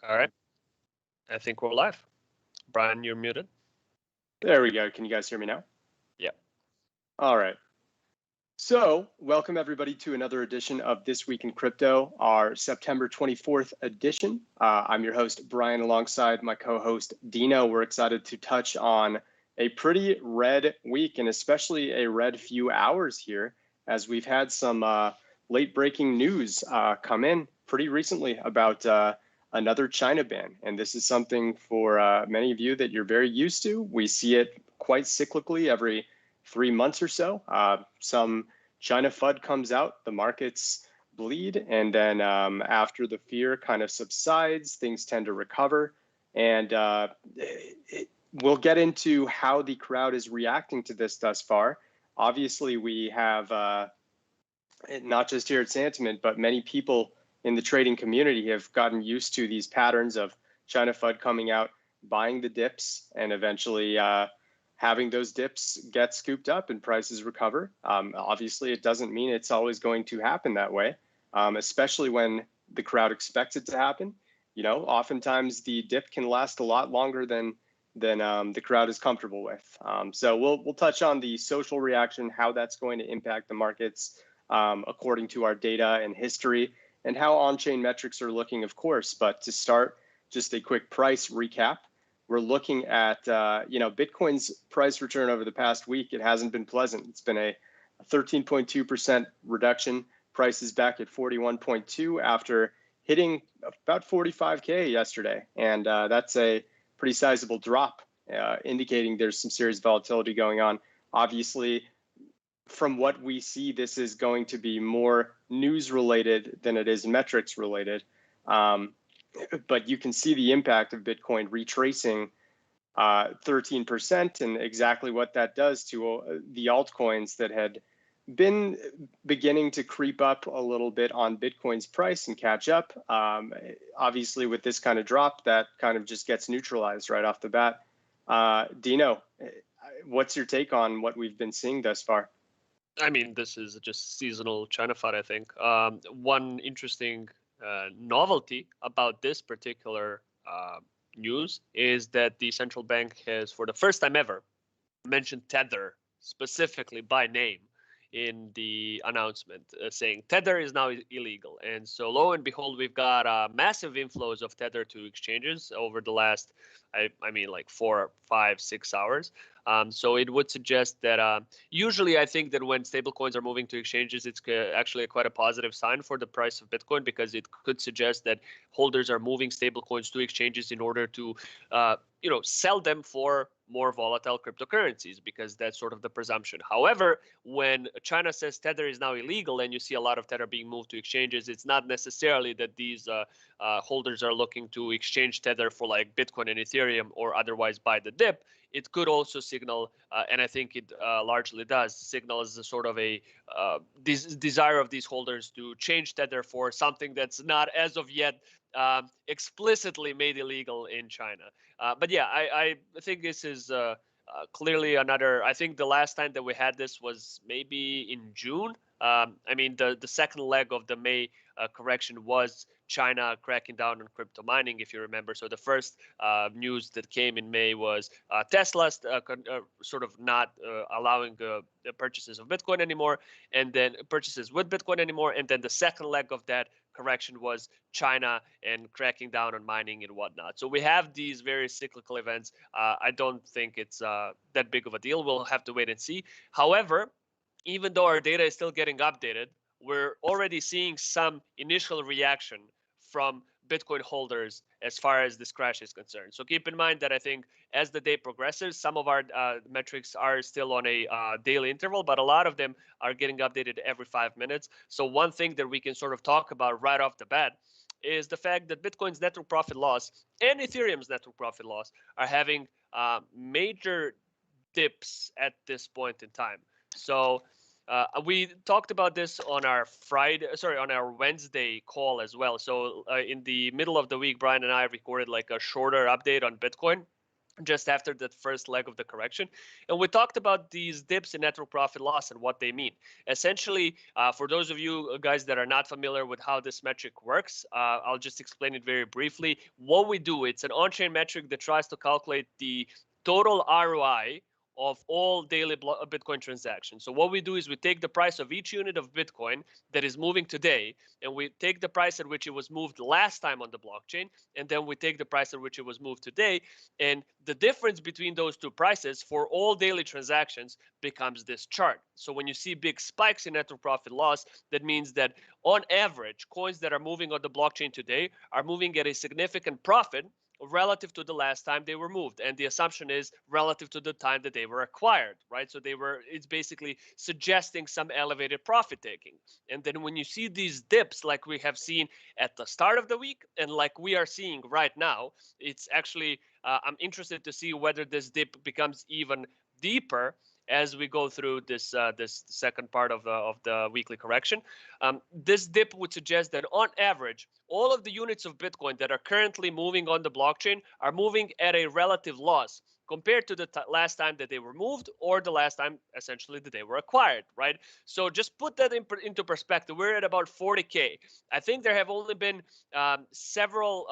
All right. I think we're live. Brian, you're muted. There we go. Can you guys hear me now? Yeah. All right. So welcome everybody to another edition of This Week in Crypto, our September 24th edition. I'm your host, Brian, alongside my co-host, Dino. We're excited to touch on a pretty red week and especially a red few hours here, as we've had some late breaking news come in pretty recently about another China ban. And this is something for many of you that you're very used to. We see it quite cyclically every 3 months or so. Some China FUD comes out, the markets bleed, and then after the fear kind of subsides, things tend to recover. And we'll get into how the crowd is reacting to this thus far. Obviously, we have, not just here at Santiment, but many people in the trading community have gotten used to these patterns of China FUD coming out, buying the dips, and eventually having those dips get scooped up and prices recover. Obviously, it doesn't mean it's always going to happen that way, especially when the crowd expects it to happen. You know, oftentimes the dip can last a lot longer than the crowd is comfortable with. So we'll touch on the social reaction, how that's going to impact the markets according to our data and history, and how on-chain metrics are looking, of course. But to start, just a quick price recap. We're looking at, Bitcoin's price return over the past week. It hasn't been pleasant. It's been a 13.2% reduction. Price is back at 41.2 after hitting about 45K yesterday. And that's a pretty sizable drop, indicating there's some serious volatility going on. Obviously, from what we see, this is going to be more news related than it is metrics related. But you can see the impact of Bitcoin retracing 13% and exactly what that does to the altcoins that had been beginning to creep up a little bit on Bitcoin's price and catch up. Obviously, with this kind of drop, that kind of just gets neutralized right off the bat. Dino, what's your take on what we've been seeing thus far? I mean, this is just seasonal China FUD, I think. One interesting novelty about this particular news is that the central bank has, for the first time ever, mentioned Tether specifically by name in the announcement, saying Tether is now illegal. And so lo and behold, we've got massive inflows of Tether to exchanges over the last, I mean, like 4, 5, 6 hours. So it would suggest that usually I think that when stablecoins are moving to exchanges, it's actually quite a positive sign for the price of Bitcoin, because it could suggest that holders are moving stablecoins to exchanges in order to, sell them for more volatile cryptocurrencies, because that's sort of the presumption. However, when China says Tether is now illegal and you see a lot of Tether being moved to exchanges, it's not necessarily that these holders are looking to exchange Tether for like Bitcoin and Ethereum or otherwise buy the dip. It could also signal, and I think it largely does, signal as a sort of a desire of these holders to change Tether for something that's not as of yet explicitly made illegal in China. But yeah, I think this is clearly another. I think the last time that we had this was maybe in June. I mean, the second leg of the May correction was China cracking down on crypto mining, if you remember. So the first news that came in May was Tesla sort of not allowing the purchases of Bitcoin anymore, and then purchases with Bitcoin anymore. And then the second leg of that correction was China and cracking down on mining and whatnot. So we have these very cyclical events. I don't think it's that big of a deal. We'll have to wait and see. However, even though our data is still getting updated, we're already seeing some initial reaction from Bitcoin holders as far as this crash is concerned. So keep in mind that I think as the day progresses, some of our metrics are still on a daily interval, but a lot of them are getting updated every 5 minutes. So one thing that we can sort of talk about right off the bat is the fact that Bitcoin's network profit loss and Ethereum's network profit loss are having major dips at this point in time. So we talked about this on our Wednesday call as well. So in the middle of the week, Brian and I recorded like a shorter update on Bitcoin. just after that first leg of the correction. And we talked about these dips in network profit loss and what they mean. Essentially, for those of you guys that are not familiar with how this metric works, I'll just explain it very briefly. What we do, it's an on-chain metric that tries to calculate the total ROI of all daily Bitcoin transactions. So what we do is we take the price of each unit of Bitcoin that is moving today, and we take the price at which it was moved last time on the blockchain, and then we take the price at which it was moved today, and the difference between those two prices for all daily transactions becomes this chart. So when you see big spikes in network profit loss, that means that on average, coins that are moving on the blockchain today are moving at a significant profit relative to the last time they were moved, and the assumption is relative to the time that they were acquired, right? So it's basically suggesting some elevated profit taking. And then when you see these dips like we have seen at the start of the week and like we are seeing right now, it's actually I'm interested to see whether this dip becomes even deeper as we go through this second part of the weekly correction. This dip would suggest that on average, all of the units of Bitcoin that are currently moving on the blockchain are moving at a relative loss compared to the last time that they were moved or the last time essentially that they were acquired, right? So just put that into perspective. We're at about 40K. I think there have only been several,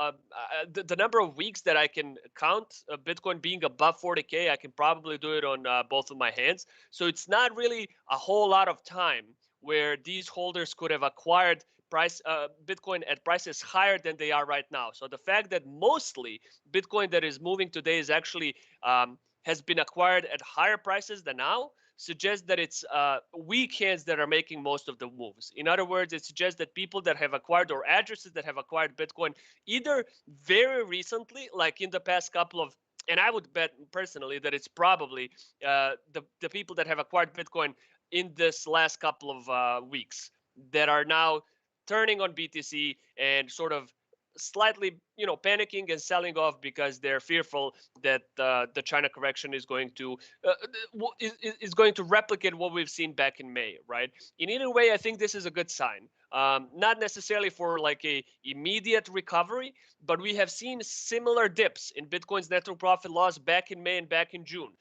the number of weeks that I can count Bitcoin being above 40K, I can probably do it on both of my hands. So it's not really a whole lot of time where these holders could have acquired Bitcoin at prices higher than they are right now. So the fact that mostly Bitcoin that is moving today is actually has been acquired at higher prices than now suggests that it's weak hands that are making most of the moves. In other words, it suggests that people that have acquired, or addresses that have acquired Bitcoin either very recently, like in the past couple of, and I would bet personally that it's probably the people that have acquired Bitcoin in this last couple of weeks that are now turning on BTC and sort of slightly, panicking and selling off because they're fearful that the China correction is going to replicate what we've seen back in May, right? In either way, I think this is a good sign. Not necessarily for like a immediate recovery, but we have seen similar dips in Bitcoin's network profit loss back in May and back in June.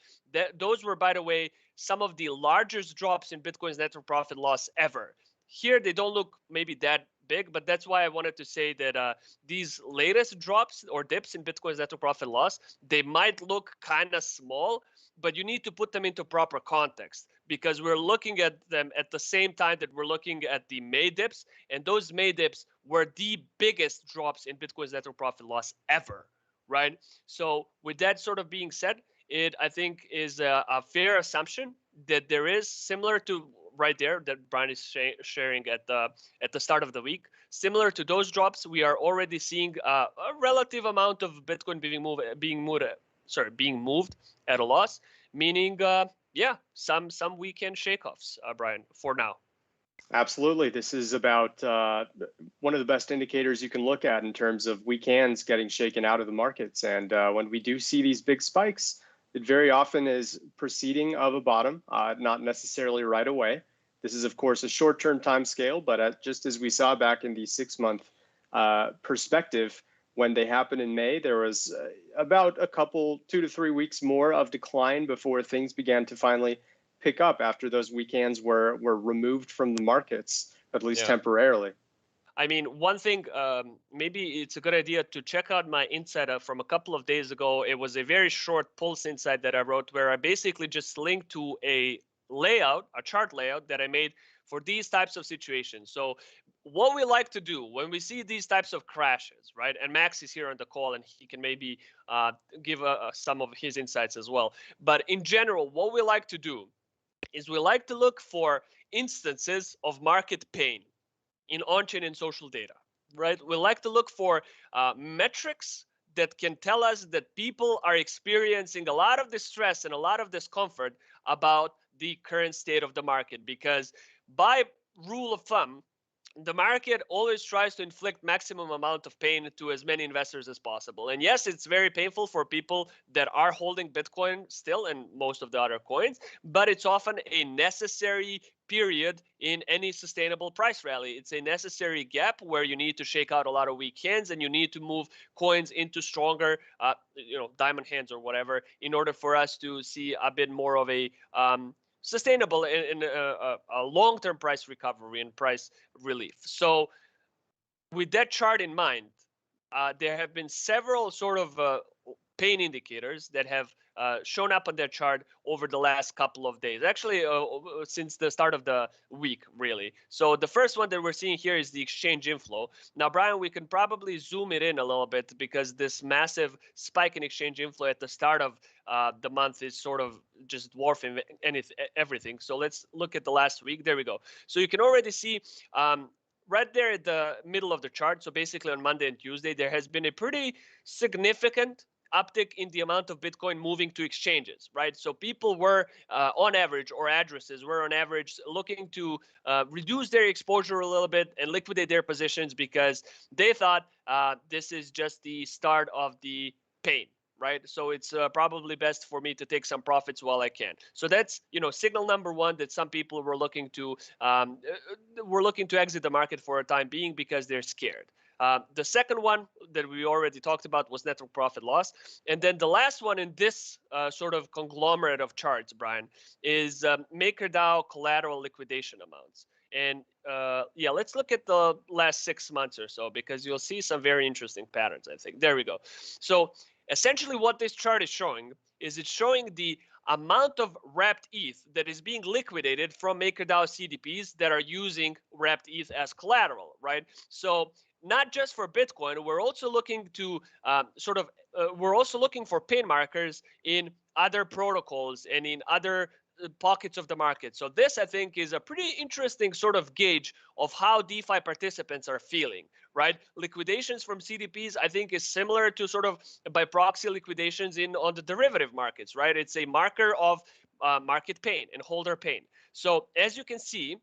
Those were, by the way, some of the largest drops in Bitcoin's network profit loss ever. Here, they don't look maybe that big, but that's why I wanted to say that these latest drops or dips in Bitcoin's network profit loss, they might look kind of small, but you need to put them into proper context because we're looking at them at the same time that we're looking at the May dips, and those May dips were the biggest drops in Bitcoin's network profit loss ever, right? So with that sort of being said, it I think is a fair assumption that there is, similar to right there that Brian is sharing at the start of the week, similar to those drops, we are already seeing a relative amount of Bitcoin being moved at a loss, meaning some weekend shakeoffs, Brian, for now. Absolutely. This is about one of the best indicators you can look at in terms of weekends getting shaken out of the markets. And when we do see these big spikes, it very often is preceding of a bottom, not necessarily right away. This is, of course, a short-term time scale, but just as we saw back in the 6-month perspective, when they happened in May, there was about a couple, 2 to 3 weeks more of decline before things began to finally pick up after those weekends were removed from the markets, at least temporarily. I mean, one thing, maybe it's a good idea to check out my insight from a couple of days ago. It was a very short pulse insight that I wrote where I basically just linked to a chart layout that I made for these types of situations. So what we like to do when we see these types of crashes, right? And Max is here on the call and he can maybe give some of his insights as well. But in general, what we like to do is we like to look for instances of market pain in on-chain and social data, right? We like to look for metrics that can tell us that people are experiencing a lot of distress and a lot of discomfort about the current state of the market. Because by rule of thumb, the market always tries to inflict maximum amount of pain to as many investors as possible. And yes, it's very painful for people that are holding Bitcoin still and most of the other coins, but it's often a necessary period in any sustainable price rally. It's a necessary gap where you need to shake out a lot of weak hands and you need to move coins into stronger, diamond hands or whatever, in order for us to see a bit more of a sustainable and a long-term price recovery and price relief. So with that chart in mind, there have been several sort of pain indicators that have shown up on that chart over the last couple of days, actually since the start of the week, really. So the first one that we're seeing here is the exchange inflow. Now, Brian, we can probably zoom it in a little bit because this massive spike in exchange inflow at the start of the month is sort of just dwarfing everything. So let's look at the last week. There we go. So you can already see right there at the middle of the chart. So basically on Monday and Tuesday, there has been a pretty significant uptick in the amount of Bitcoin moving to exchanges, right? So people were on average, or addresses were on average looking to reduce their exposure a little bit and liquidate their positions because they thought this is just the start of the pain, right? So it's probably best for me to take some profits while I can. So that's, signal number one, that some people were looking to exit the market for a time being because they're scared. The second one that we already talked about was network profit loss. And then the last one in this sort of conglomerate of charts, Brian, is MakerDAO collateral liquidation amounts. And let's look at the last 6 months or so, because you'll see some very interesting patterns, I think. There we go. So essentially what this chart is showing is it's showing the amount of wrapped ETH that is being liquidated from MakerDAO CDPs that are using wrapped ETH as collateral, right? So not just for Bitcoin, we're also looking to we're also looking for pain markers in other protocols and in other pockets of the market. So this, I think, is a pretty interesting sort of gauge of how DeFi participants are feeling, right? Liquidations from CDPs, I think, is similar to sort of by proxy liquidations on the derivative markets, right? It's a marker of market pain and holder pain. So as you can see,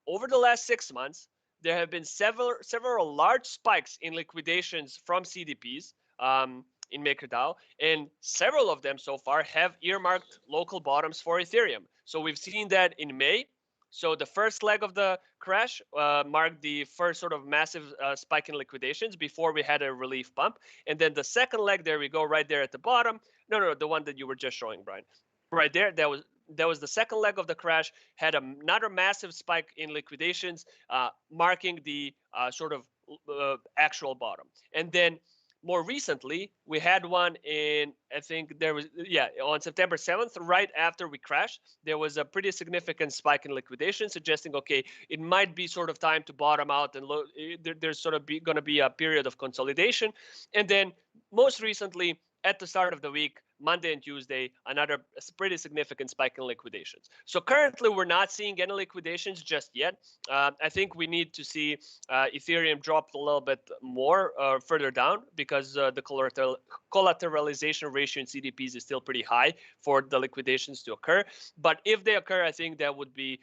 over the last 6 months, there have been several large spikes in liquidations from CDPs in MakerDAO, and several of them so far have earmarked local bottoms for Ethereum. So we've seen that in May. So the first leg of the crash marked the first sort of massive spike in liquidations before we had a relief pump. And then the second leg, there we go, right there at the bottom. No, the one that you were just showing, Brian. Right there, that was the second leg of the crash, had another massive spike in liquidations, marking the sort of actual bottom. And then more recently, we had one in, I think there was, on September 7th, right after we crashed, there was a pretty significant spike in liquidation, suggesting, okay, it might be sort of time to bottom out and there's sort of going to be a period of consolidation. And then most recently, at the start of the week, Monday and Tuesday, another pretty significant spike in liquidations. So currently, we're not seeing any liquidations just yet. I think we need to see Ethereum drop a little bit more further down, because the collateralization ratio in CDPs is still pretty high for the liquidations to occur. But if they occur, I think that would be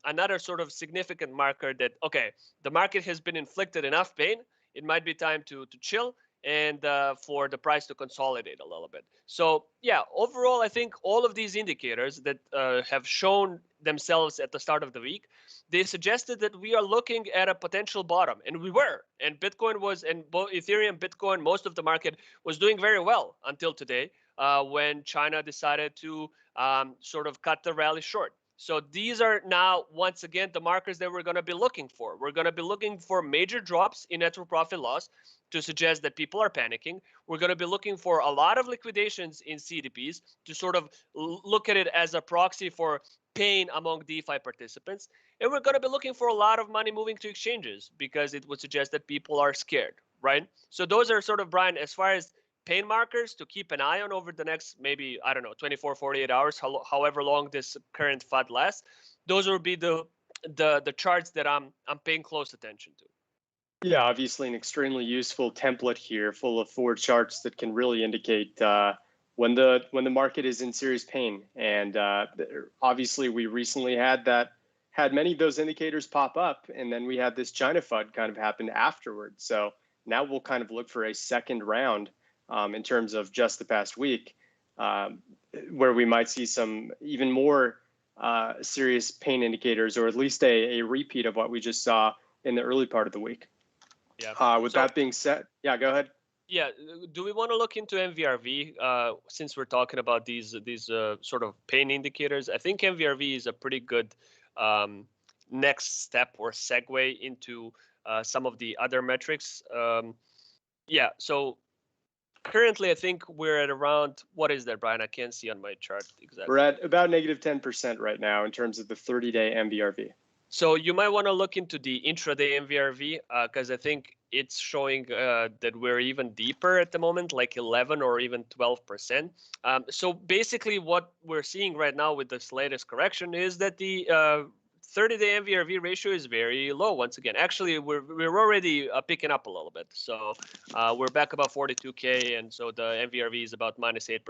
another sort of significant marker that, okay, the market has been inflicted enough pain. It might be time to chill and for the price to consolidate a little bit. So yeah, overall, I think all of these indicators that have shown themselves at the start of the week, they suggested that we are looking at a potential bottom, and we were. And Bitcoin was, and both Ethereum, Bitcoin, most of the market was doing very well until today, when China decided to sort of cut the rally short. So these are now, once again, the markers that we're going to be looking for. We're going to be looking for major drops in network profit loss to suggest that people are panicking. We're going to be looking for a lot of liquidations in CDPs to sort of look at it as a proxy for pain among DeFi participants. And we're going to be looking for a lot of money moving to exchanges, because it would suggest that people are scared, right? So those are sort of, Brian, as far as pain markers to keep an eye on over the next, maybe, I don't know, 24, 48 hours, however long this current FUD lasts. Those will be the charts that I'm paying close attention to. Yeah, obviously an extremely useful template here, full of 4 charts that can really indicate when the market is in serious pain. And obviously, we recently had that had many of those indicators pop up, and then we had this China FUD kind of happen afterwards. So now we'll kind of look for a second round in terms of just the past week, where we might see some even more serious pain indicators, or at least a repeat of what we just saw in the early part of the week. Yeah. With that being said, yeah, go ahead. Yeah, do we want to look into MVRV since we're talking about these sort of pain indicators? I think MVRV is a pretty good next step or segue into some of the other metrics. Yeah, so currently I think we're at around, what is that, Brian? I can't see on my chart exactly. We're at about negative 10% right now in terms of the 30-day MVRV. So you might want to look into the intraday MVRV because I think it's showing that we're even deeper at the moment, like 11 or even 12%. So basically what we're seeing right now with this latest correction is that the 30-day MVRV ratio is very low once again. Actually, we're already picking up a little bit. So we're back about 42K, and so the MVRV is about -8%.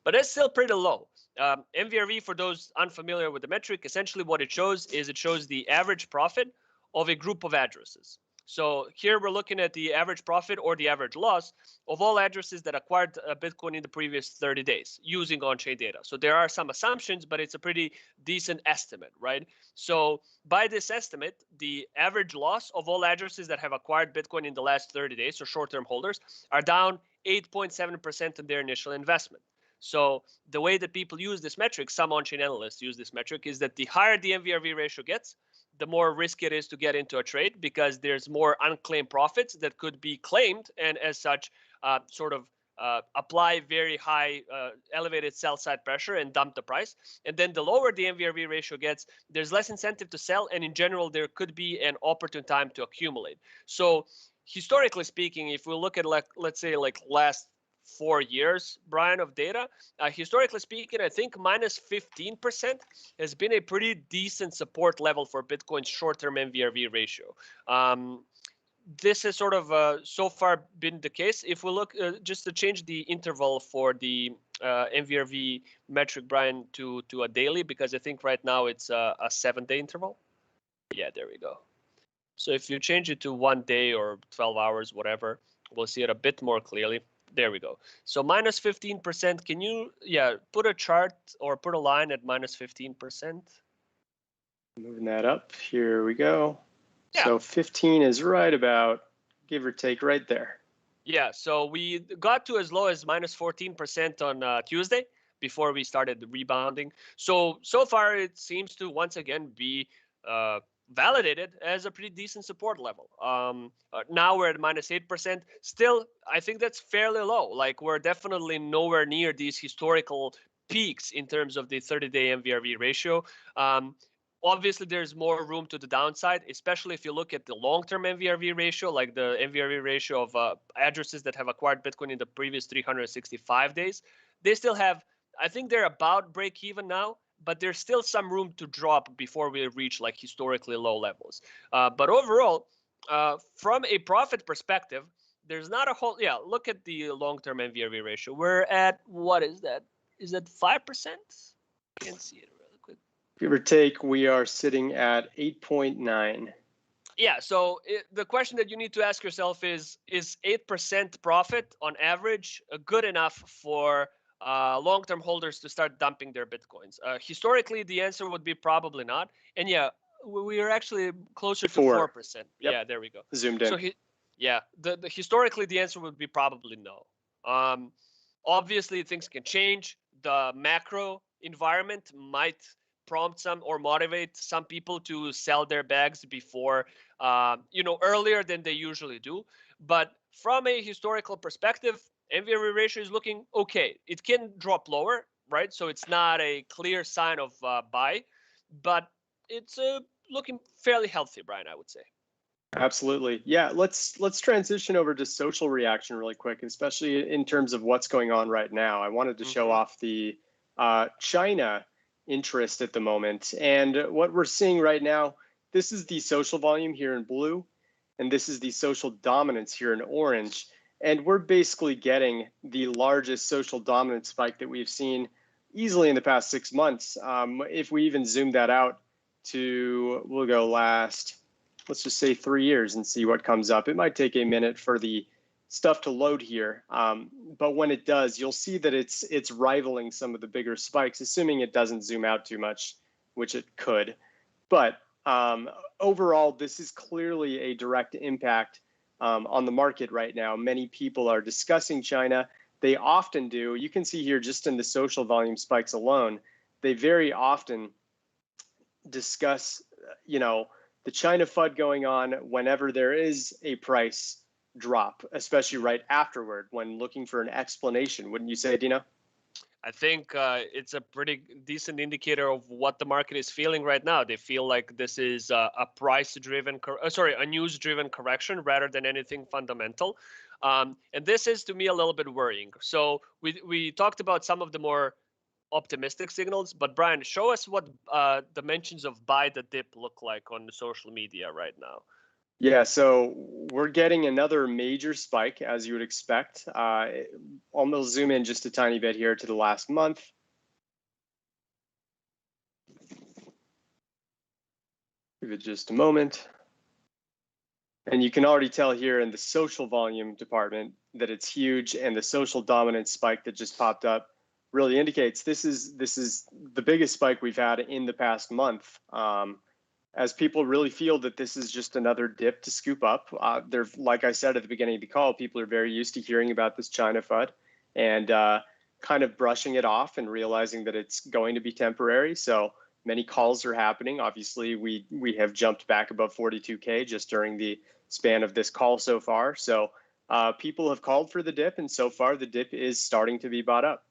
But that's still pretty low. MVRV, for those unfamiliar with the metric, essentially what it shows is it shows the average profit of a group of addresses. So here we're looking at the average profit or the average loss of all addresses that acquired Bitcoin in the previous 30 days using on-chain data. So there are some assumptions, but it's a pretty decent estimate, right? So by this estimate, the average loss of all addresses that have acquired Bitcoin in the last 30 days, so short-term holders, are down 8.7% in their initial investment. So the way that people use this metric, some on-chain analysts use this metric, is that the higher the MVRV ratio gets, the more risky it is to get into a trade because there's more unclaimed profits that could be claimed, and as such, apply very high elevated sell side pressure and dump the price. And then the lower the MVRV ratio gets, there's less incentive to sell, and in general, there could be an opportune time to accumulate. So historically speaking, if we look at let's say last 4 years, Brian, of data, historically speaking, I think -15% has been a pretty decent support level for Bitcoin's short-term MVRV ratio. This has sort of so far been the case. If we look, just to change the interval for the MVRV metric, Brian, to a daily, because I think right now it's a 7-day interval. Yeah, there we go. So if you change it to 1 day or 12 hours, whatever, we'll see it a bit more clearly. There we go. So -15%. Can you, put a chart or put a line at -15%? Moving that up. Here we go. Yeah. So 15 is right about, give or take, right there. Yeah. So we got to as low as -14% on Tuesday before we started rebounding. So far it seems to once again be validated as a pretty decent support level. Now we're at -8%. Still, I think that's fairly low. Like, we're definitely nowhere near these historical peaks in terms of the 30-day MVRV ratio. Obviously, there's more room to the downside, especially if you look at the long-term MVRV ratio, like the MVRV ratio of addresses that have acquired Bitcoin in the previous 365 days. They still have, I think they're about break even now, but there's still some room to drop before we reach like historically low levels. But overall, from a profit perspective, there's not a whole, look at the long-term MVRV ratio. We're at, what is that? Is that 5%? I can see it really quick. Give or take, we are sitting at 8.9. Yeah, so the question that you need to ask yourself is 8% profit on average good enough for long-term holders to start dumping their Bitcoins? Historically, the answer would be probably not. And we are actually closer to 4%. Yep. Yeah, there we go. Zoomed in. So the historically, the answer would be probably no. Obviously, things can change. The macro environment might prompt some or motivate some people to sell their bags before, earlier than they usually do. But from a historical perspective, MVRV ratio is looking okay. It can drop lower, right? So it's not a clear sign of buy, but it's looking fairly healthy, Brian, I would say. Absolutely. Yeah, let's transition over to social reaction really quick, especially in terms of what's going on right now. I wanted to show off the China interest at the moment. And what we're seeing right now, this is the social volume here in blue, and this is the social dominance here in orange. And we're basically getting the largest social dominance spike that we've seen easily in the past 6 months. If we even zoom that out to, we'll go last, let's just say 3 years and see what comes up. It might take a minute for the stuff to load here, but when it does, you'll see that it's rivaling some of the bigger spikes, assuming it doesn't zoom out too much, which it could. But overall, this is clearly a direct impact on the market right now. Many people are discussing China. They often do. You can see here just in the social volume spikes alone, they very often discuss, the China FUD going on whenever there is a price drop, especially right afterward when looking for an explanation. Wouldn't you say, Dino? I think it's a pretty decent indicator of what the market is feeling right now. They feel like this is a price-driven, a news-driven correction rather than anything fundamental. And this is, to me, a little bit worrying. So we talked about some of the more optimistic signals, but Brian, show us what dimensions of buy the dip look like on the social media right now. Yeah, so we're getting another major spike, as you would expect. Almost zoom in just a tiny bit here to the last month. Give it just a moment. And you can already tell here in the social volume department that it's huge, and the social dominance spike that just popped up really indicates this is the biggest spike we've had in the past month. As people really feel that this is just another dip to scoop up. They're, like I said at the beginning of the call, people are very used to hearing about this China FUD and kind of brushing it off and realizing that it's going to be temporary. So many calls are happening. Obviously, we have jumped back above 42K just during the span of this call so far. So people have called for the dip, and so far the dip is starting to be bought up.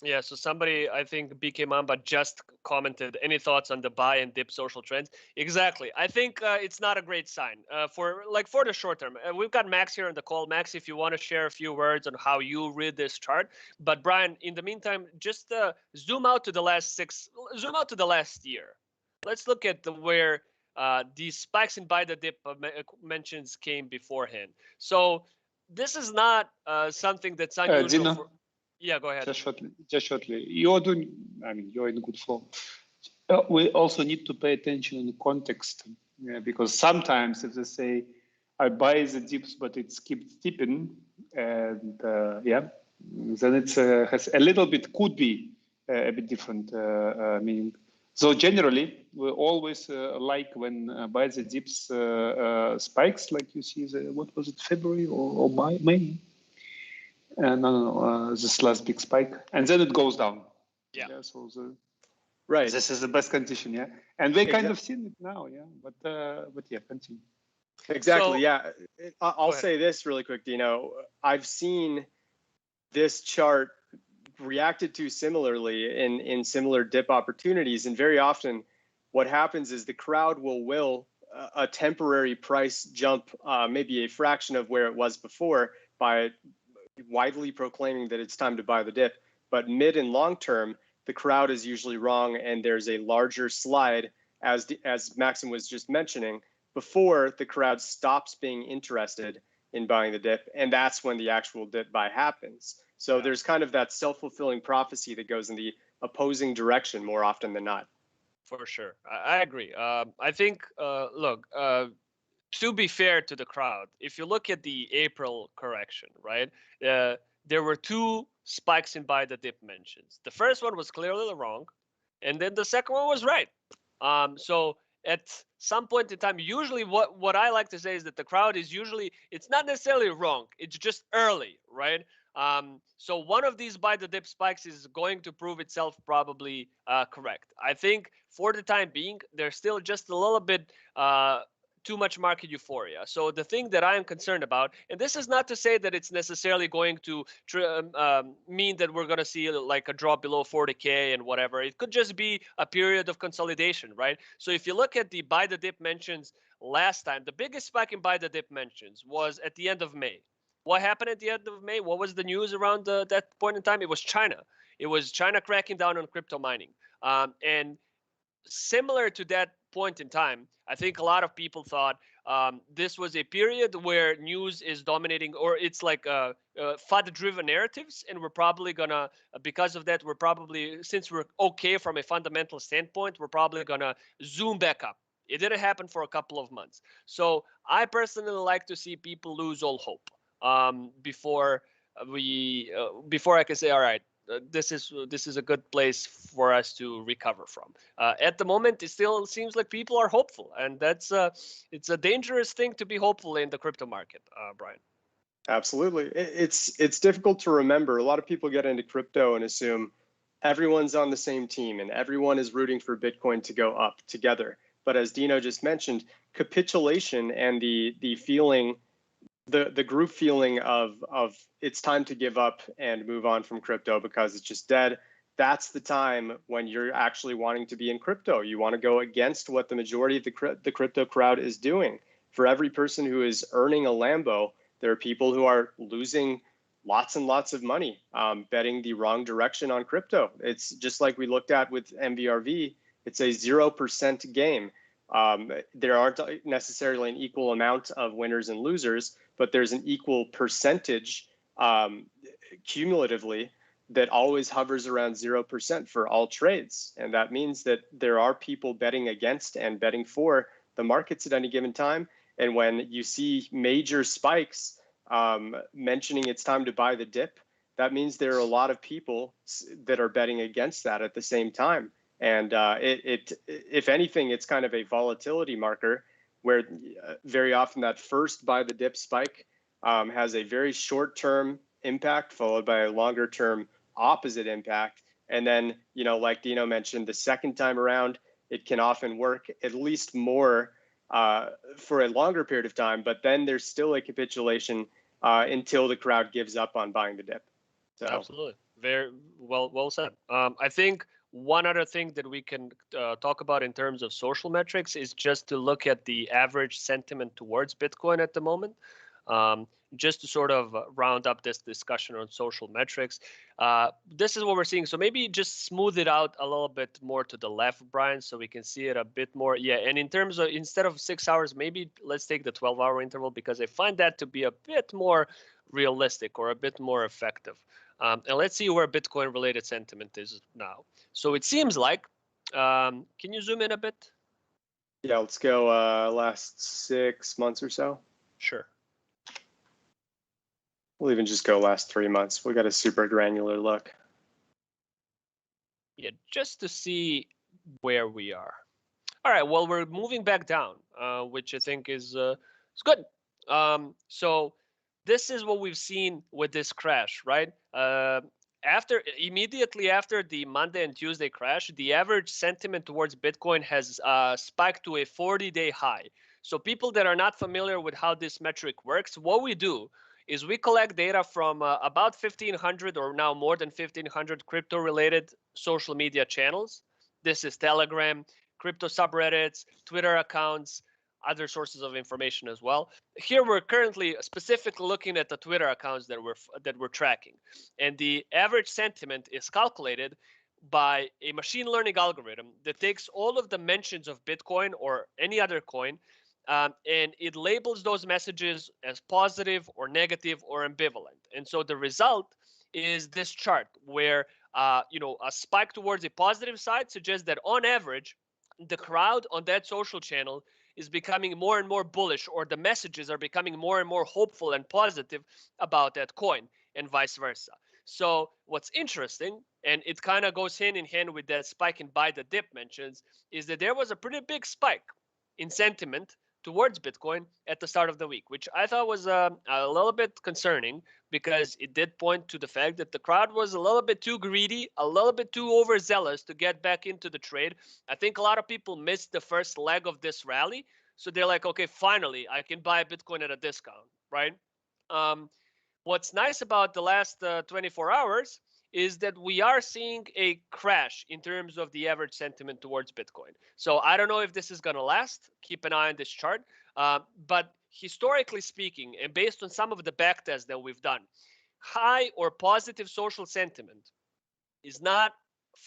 Yeah, so somebody, I think BK Mamba just commented, any thoughts on the buy and dip social trends? Exactly. I think it's not a great sign for the short term. We've got Max here on the call. Max, if you want to share a few words on how you read this chart. But Brian, in the meantime, just zoom out to the last year. Let's look at where these spikes in buy the dip mentions came beforehand. So this is not something that's unusual for... Yeah, go ahead. Just shortly. You're in good form. We also need to pay attention in the context, because sometimes if they say, I buy the dips, but it keeps dipping, and then it has a little bit, could be a bit different meaning. So generally, we always like when buy the dips spikes, like you see, what was it, February or May? This last big spike, and then it goes down. Yeah. So right. This is the best condition. Yeah, and we kind of seen it now. Yeah, but yeah, continue. Exactly. So, yeah, I'll say this really quick, Dino. I've seen this chart reacted to similarly in similar dip opportunities, and very often, what happens is the crowd will a temporary price jump, maybe a fraction of where it was before, by widely proclaiming that it's time to buy the dip. But mid and long term, the crowd is usually wrong, and there's a larger slide, as Maxim was just mentioning, before the crowd stops being interested in buying the dip, and that's when the actual dip buy happens. So there's kind of that self-fulfilling prophecy that goes in the opposing direction more often than not. For sure, I agree. I think, look, to be fair to the crowd, if you look at the April correction, right, there were two spikes in buy the dip mentions. The first one was clearly wrong, and then the second one was right. So at some point in time, usually what I like to say is that the crowd is usually, it's not necessarily wrong, it's just early, right? So one of these buy the dip spikes is going to prove itself probably correct. I think for the time being, there's still just a little bit too much market euphoria. So the thing that I am concerned about, and this is not to say that it's necessarily going to mean that we're going to see like a drop below 40K and whatever. It could just be a period of consolidation, right? So if you look at the buy the dip mentions last time, the biggest spike in buy the dip mentions was at the end of May. What happened at the end of May? What was the news around that point in time? It was China. It was China cracking down on crypto mining. And similar to that point in time, I think a lot of people thought this was a period where news is dominating, or it's like FUD-driven narratives, and we're probably gonna, because of that, we're probably, since we're okay from a fundamental standpoint, we're probably gonna zoom back up. It didn't happen for a couple of months. So I personally like to see people lose all hope before I can say, all right, this is a good place for us to recover from. At the moment, it still seems like people are hopeful, and that's it's a dangerous thing to be hopeful in the crypto market, Brian. Absolutely, it's difficult to remember. A lot of people get into crypto and assume everyone's on the same team and everyone is rooting for Bitcoin to go up together. But as Dino just mentioned, capitulation and the feeling, the group feeling of it's time to give up and move on from crypto because it's just dead. That's the time when you're actually wanting to be in crypto. You want to go against what the majority of the crypto crowd is doing. For every person who is earning a Lambo, there are people who are losing lots and lots of money betting the wrong direction on crypto. It's just like we looked at with MVRV. It's a 0% game. There aren't necessarily an equal amount of winners and losers, but there's an equal percentage cumulatively that always hovers around 0% for all trades. And that means that there are people betting against and betting for the markets at any given time. And when you see major spikes mentioning it's time to buy the dip, that means there are a lot of people that are betting against that at the same time. And if anything, it's kind of a volatility marker where very often that first buy the dip spike has a very short-term impact followed by a longer-term opposite impact. And then, you know, like Dino mentioned, the second time around, it can often work at least more for a longer period of time, but then there's still a capitulation until the crowd gives up on buying the dip. So. Absolutely. Very well said. I think one other thing that we can talk about in terms of social metrics is just to look at the average sentiment towards Bitcoin at the moment. Just to sort of round up this discussion on social metrics, this is what we're seeing. So maybe just smooth it out a little bit more to the left, Brian, so we can see it a bit more. Yeah, and in terms of, instead of 6 hours, maybe let's take the 12-hour interval, because I find that to be a bit more realistic or a bit more effective. And let's see where Bitcoin-related sentiment is now. So it seems like, can you zoom in a bit? Yeah, let's go last 6 months or so. Sure. We'll even just go last 3 months. We got a super granular look. Yeah, just to see where we are. All right, well, we're moving back down, which I think is good. So this is what we've seen with this crash, right? Immediately after the Monday and Tuesday crash, the average sentiment towards Bitcoin has spiked to a 40-day high. So people that are not familiar with how this metric works, what we do is we collect data from about 1,500 or now more than 1,500 crypto-related social media channels. This is Telegram, crypto subreddits, Twitter accounts, other sources of information as well. Here we're currently specifically looking at the Twitter accounts that we're tracking, and the average sentiment is calculated by a machine learning algorithm that takes all of the mentions of Bitcoin or any other coin, and it labels those messages as positive or negative or ambivalent. And so the result is this chart where a spike towards a positive side suggests that on average, the crowd on that social channel is becoming more and more bullish, or the messages are becoming more and more hopeful and positive about that coin, and vice versa. So what's interesting, and it kind of goes hand in hand with that spike in buy the dip mentions, is that there was a pretty big spike in sentiment towards Bitcoin at the start of the week, which I thought was a little bit concerning, because it did point to the fact that the crowd was a little bit too greedy, a little bit too overzealous to get back into the trade. I think a lot of people missed the first leg of this rally. So they're like, okay, finally, I can buy Bitcoin at a discount, right? What's nice about the last 24 hours is that we are seeing a crash in terms of the average sentiment towards Bitcoin. So I don't know if this is going to last. Keep an eye on this chart. But historically speaking, and based on some of the backtests that we've done, high or positive social sentiment is not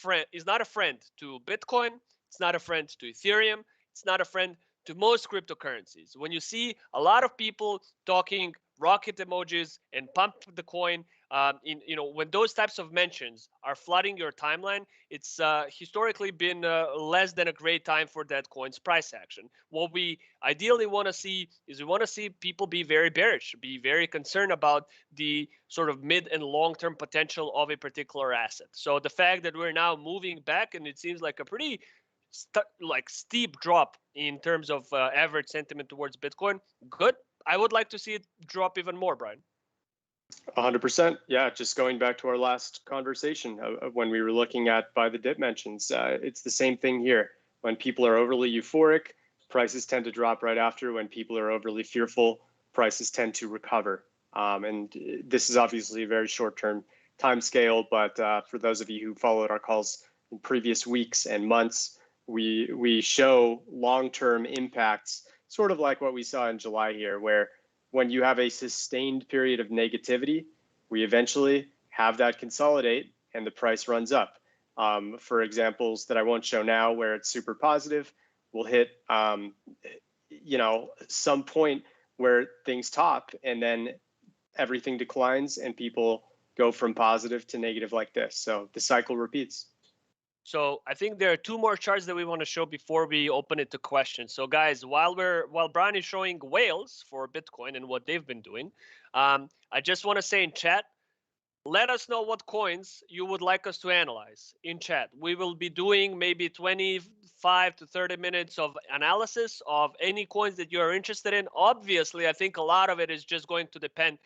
a friend to Bitcoin. It's not a friend to Ethereum. it's not a friend to most cryptocurrencies. When you see a lot of people talking rocket emojis and pump the coin, when those types of mentions are flooding your timeline, it's historically been less than a great time for that coin's price action. What we ideally want to see is we want to see people be very bearish, be very concerned about the sort of mid and long-term potential of a particular asset. So the fact that we're now moving back, and it seems like a pretty steep drop in terms of average sentiment towards Bitcoin, good. I would like to see it drop even more, Brian. 100%. Yeah, just going back to our last conversation of when we were looking at by the dip mentions, it's the same thing here. When people are overly euphoric, prices tend to drop right after. When people are overly fearful, prices tend to recover. And this is obviously a very short-term time scale, but for those of you who followed our calls in previous weeks and months, we show long-term impacts, sort of like what we saw in July here, where when you have a sustained period of negativity, we eventually have that consolidate and the price runs up. For examples that I won't show now where it's super positive, we'll hit some point where things top and then everything declines and people go from positive to negative like this. So the cycle repeats. So I think there are two more charts that we want to show before we open it to questions. So guys, while Brian is showing whales for Bitcoin and what they've been doing, I just want to say in chat, let us know what coins you would like us to analyze in chat. We will be doing maybe 25 to 30 minutes of analysis of any coins that you are interested in. Obviously, I think a lot of it is just going to depend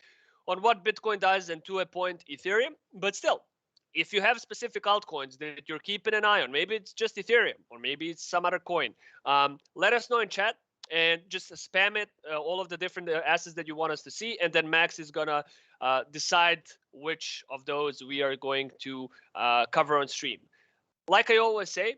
on what Bitcoin does and to a point Ethereum, but still, if you have specific altcoins that you're keeping an eye on, maybe it's just Ethereum or maybe it's some other coin, let us know in chat and just spam it, all of the different assets that you want us to see. And then Max is going to decide which of those we are going to cover on stream. Like I always say,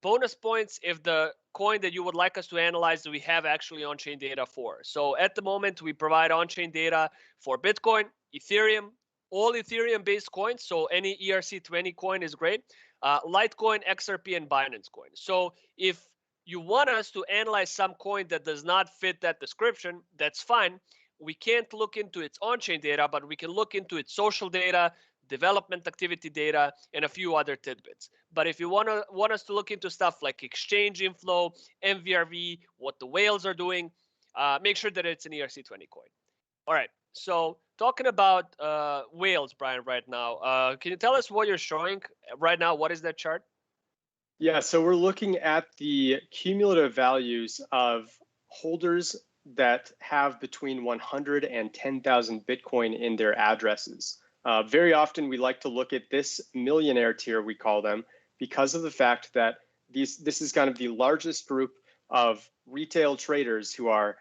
bonus points if the coin that you would like us to analyze, we have actually on-chain data for. So at the moment, we provide on-chain data for Bitcoin, Ethereum, all Ethereum-based coins, so any ERC20 coin is great. Litecoin, XRP, and Binance coin. So if you want us to analyze some coin that does not fit that description, that's fine. We can't look into its on-chain data, but we can look into its social data, development activity data, and a few other tidbits. But if you want us to look into stuff like exchange inflow, MVRV, what the whales are doing, make sure that it's an ERC20 coin. All right. So talking about whales, Brian, right now, can you tell us what you're showing right now? What is that chart? Yeah, so we're looking at the cumulative values of holders that have between 100 and 10,000 Bitcoin in their addresses. Very often we like to look at this millionaire tier, we call them, because of the fact that this is kind of the largest group of retail traders who are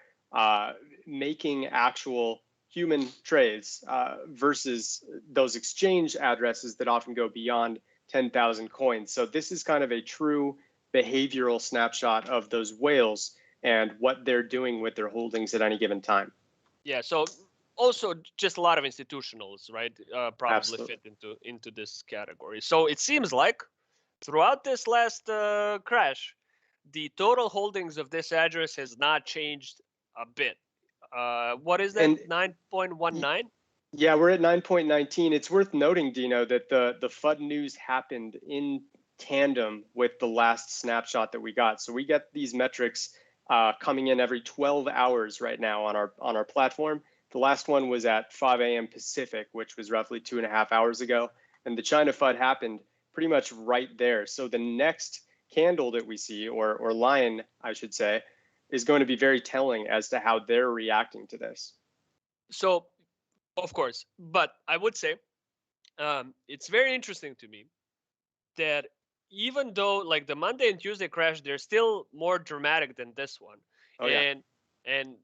making actual human trades versus those exchange addresses that often go beyond 10,000 coins. So this is kind of a true behavioral snapshot of those whales and what they're doing with their holdings at any given time. Yeah, so also just a lot of institutionals, right, probably Absolutely. fit into this category. So it seems like throughout this last crash, the total holdings of this address has not changed a bit. What is that, 9.19? Yeah, we're at 9.19. It's worth noting, Dino, that the FUD news happened in tandem with the last snapshot that we got. So we get these metrics coming in every 12 hours right now on our platform. The last one was at 5 a.m. Pacific, which was roughly 2.5 hours ago. And the China FUD happened pretty much right there. So the next candle that we see, or line, I should say, is going to be very telling as to how they're reacting to this. So, of course, but I would say it's very interesting to me that even though like the Monday and Tuesday crash, they're still more dramatic than this one. Oh, yeah. And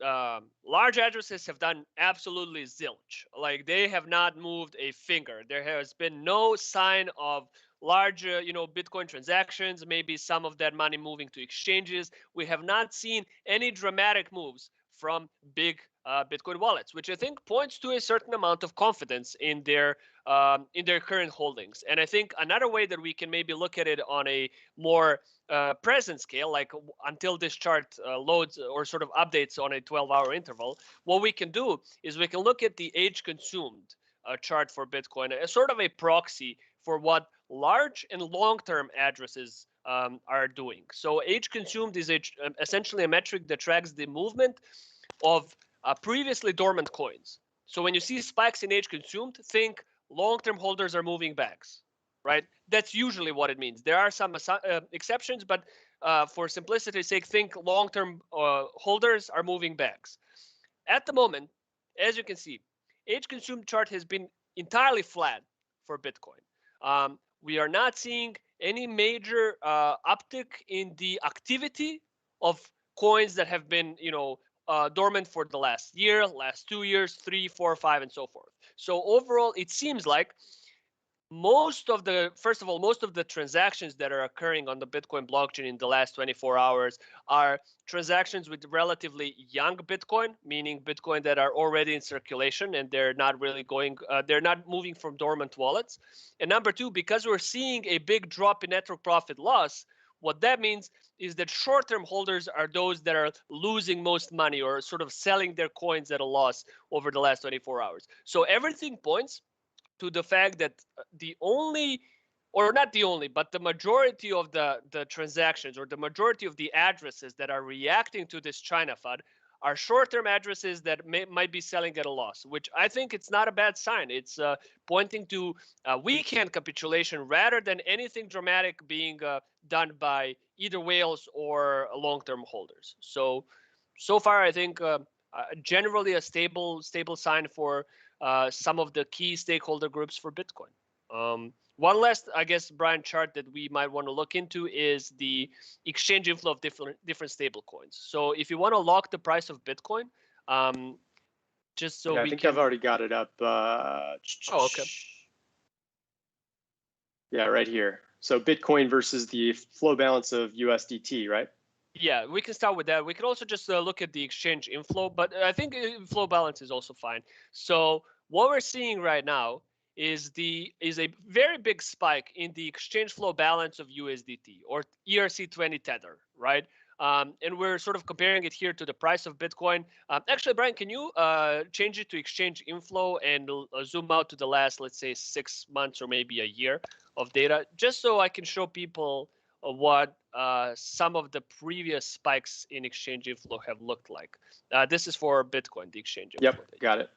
large addresses have done absolutely zilch. Like they have not moved a finger. There has been no sign of large, Bitcoin transactions, maybe some of that money moving to exchanges. We have not seen any dramatic moves from big Bitcoin wallets, which I think points to a certain amount of confidence in their current holdings. And I think another way that we can maybe look at it on a more present scale, like until this chart loads or sort of updates on a 12-hour interval, what we can do is we can look at the age consumed chart for Bitcoin as sort of a proxy for what large and long-term addresses are doing. So age consumed is essentially a metric that tracks the movement of previously dormant coins. So when you see spikes in age consumed, think long-term holders are moving bags, right? That's usually what it means. There are some exceptions, but for simplicity's sake, think long-term holders are moving bags. At the moment, as you can see, age consumed chart has been entirely flat for Bitcoin. We are not seeing any major uptick in the activity of coins that have been, dormant for the last year, last 2 years, 3, 4, 5, and so forth. So overall, it seems like most of the transactions that are occurring on the Bitcoin blockchain in the last 24 hours are transactions with relatively young Bitcoin, meaning Bitcoin that are already in circulation and they're not really they're not moving from dormant wallets. And number two, because we're seeing a big drop in network profit loss, what that means is that short-term holders are those that are losing most money or sort of selling their coins at a loss over the last 24 hours. So everything points to the fact that the only, or not the only, but the majority of the transactions or the majority of the addresses that are reacting to this China FUD are short-term addresses that might be selling at a loss, which I think it's not a bad sign. It's pointing to a weekend capitulation rather than anything dramatic being done by either whales or long-term holders. So far, I think generally a stable sign for some of the key stakeholder groups for Bitcoin. One last, I guess, Brian, chart that we might want to look into is the exchange inflow of different stable coins. So if you want to lock the price of Bitcoin, just so I think I've already got it up. Oh, okay. Yeah, right here. So Bitcoin versus the flow balance of USDT, right? Yeah, we can start with that. We can also just look at the exchange inflow, but I think flow balance is also fine. So what we're seeing right now is a very big spike in the exchange flow balance of USDT or ERC20 tether, right? And we're sort of comparing it here to the price of Bitcoin. Actually, Brian, can you change it to exchange inflow and zoom out to the last, let's say, 6 months or maybe a year of data, just so I can show people what some of the previous spikes in exchange inflow have looked like. This is for Bitcoin, the exchange inflow. Yep, got it.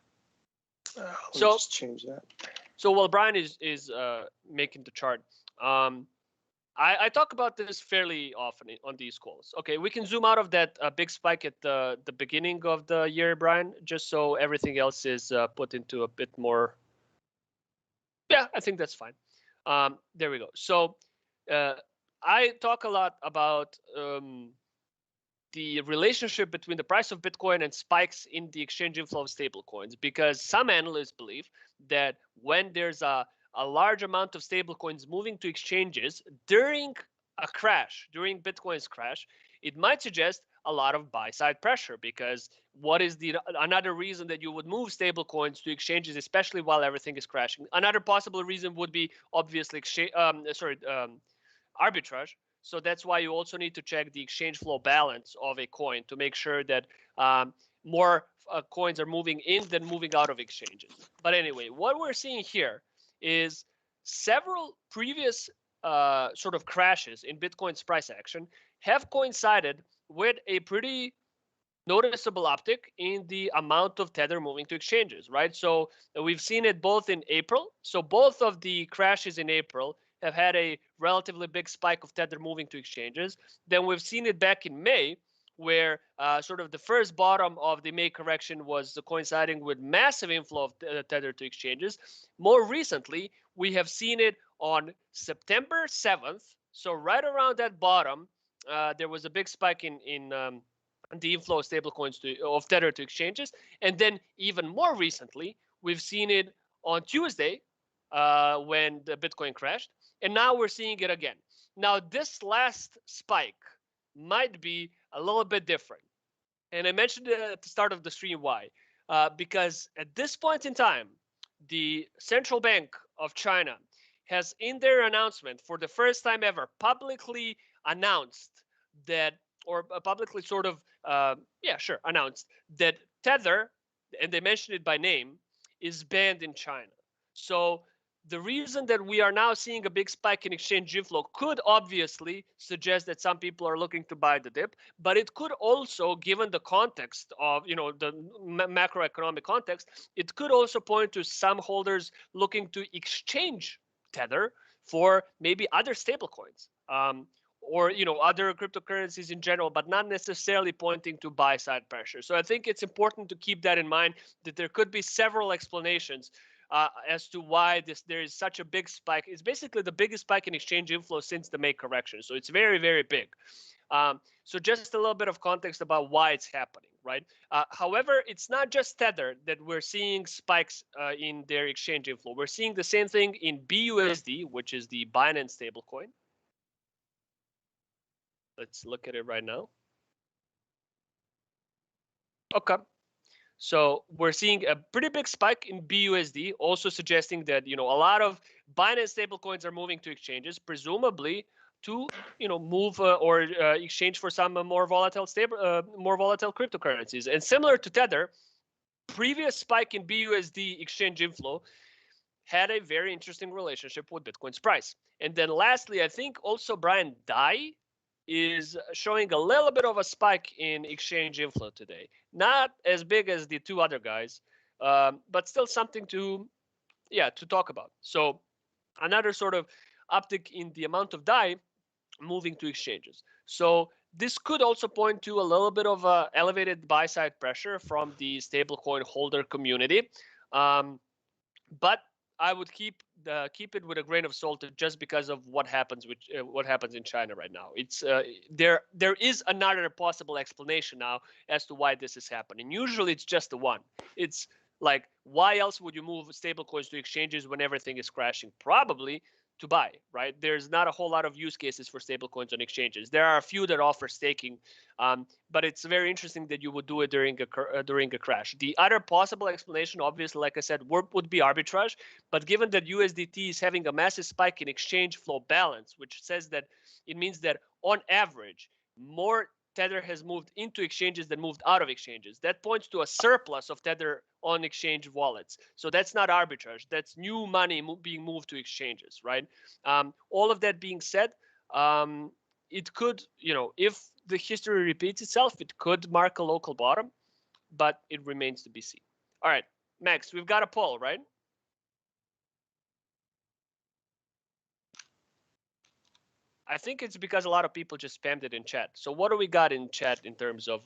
So just change that. So while Brian is making the chart, I talk about this fairly often on these calls. Okay, we can zoom out of that big spike at the beginning of the year, Brian, just so everything else is put into a bit more. Yeah, I think that's fine. There we go. So I talk a lot about the relationship between the price of Bitcoin and spikes in the exchange inflow of stablecoins, because some analysts believe that when there's a large amount of stablecoins moving to exchanges during a crash, during Bitcoin's crash, it might suggest a lot of buy-side pressure, because what is another reason that you would move stablecoins to exchanges, especially while everything is crashing? Another possible reason would be obviously arbitrage. So that's why you also need to check the exchange flow balance of a coin to make sure that more coins are moving in than moving out of exchanges. But anyway, what we're seeing here is several previous sort of crashes in Bitcoin's price action have coincided with a pretty noticeable uptick in the amount of tether moving to exchanges, right? So we've seen it both in April. So both of the crashes in April have had a relatively big spike of tether moving to exchanges. Then we've seen it back in May, where sort of the first bottom of the May correction was coinciding with massive inflow of tether to exchanges. More recently, we have seen it on September 7th. So right around that bottom, there was a big spike in the inflow of stablecoins of tether to exchanges. And then even more recently, we've seen it on Tuesday when the Bitcoin crashed. And now we're seeing it again. Now, this last spike might be a little bit different. And I mentioned it at the start of the stream why. Because at this point in time, the Central Bank of China has, in their announcement, for the first time ever, publicly announced that, or publicly sort of, announced that Tether, and they mentioned it by name, is banned in China. So the reason that we are now seeing a big spike in exchange inflow could obviously suggest that some people are looking to buy the dip, but it could also, given the context of, the macroeconomic context, it could also point to some holders looking to exchange Tether for maybe other stablecoins. Or other cryptocurrencies in general, but not necessarily pointing to buy side pressure. So I think it's important to keep that in mind, that there could be several explanations as to why there is such a big spike. It's basically the biggest spike in exchange inflow since the May correction. So it's very, very big. So just a little bit of context about why it's happening, right? However, it's not just Tether that we're seeing spikes in their exchange inflow. We're seeing the same thing in BUSD, which is the Binance stablecoin. Let's look at it right now. Okay. So we're seeing a pretty big spike in BUSD, also suggesting that a lot of Binance stablecoins are moving to exchanges, presumably to move or exchange for some more volatile cryptocurrencies. And similar to Tether, previous spike in BUSD exchange inflow had a very interesting relationship with Bitcoin's price. And then lastly, I think also Brian DAI is showing a little bit of a spike in exchange inflow today. Not as big as the two other guys, but still something to talk about. So another sort of uptick in the amount of DAI moving to exchanges. So this could also point to a little bit of elevated buy-side pressure from the stablecoin holder community. But I would keep it with a grain of salt just because of what happens in China right now. It's there is another possible explanation now as to why this is happening. Usually it's just the one. It's like, why else would you move stablecoins to exchanges when everything is crashing? Probably to buy, right? There's not a whole lot of use cases for stablecoins on exchanges. There are a few that offer staking, but it's very interesting that you would do it during a crash. The other possible explanation, obviously, like I said, would be arbitrage. But given that USDT is having a massive spike in exchange flow balance, which says that it means that on average, more Tether has moved into exchanges than moved out of exchanges. That points to a surplus of Tether on exchange wallets. So that's not arbitrage. That's new money being moved to exchanges, right? All of that being said, it could, if the history repeats itself, it could mark a local bottom, but it remains to be seen. All right, Max, we've got a poll, right? I think it's because a lot of people just spammed it in chat. So what do we got in chat in terms of,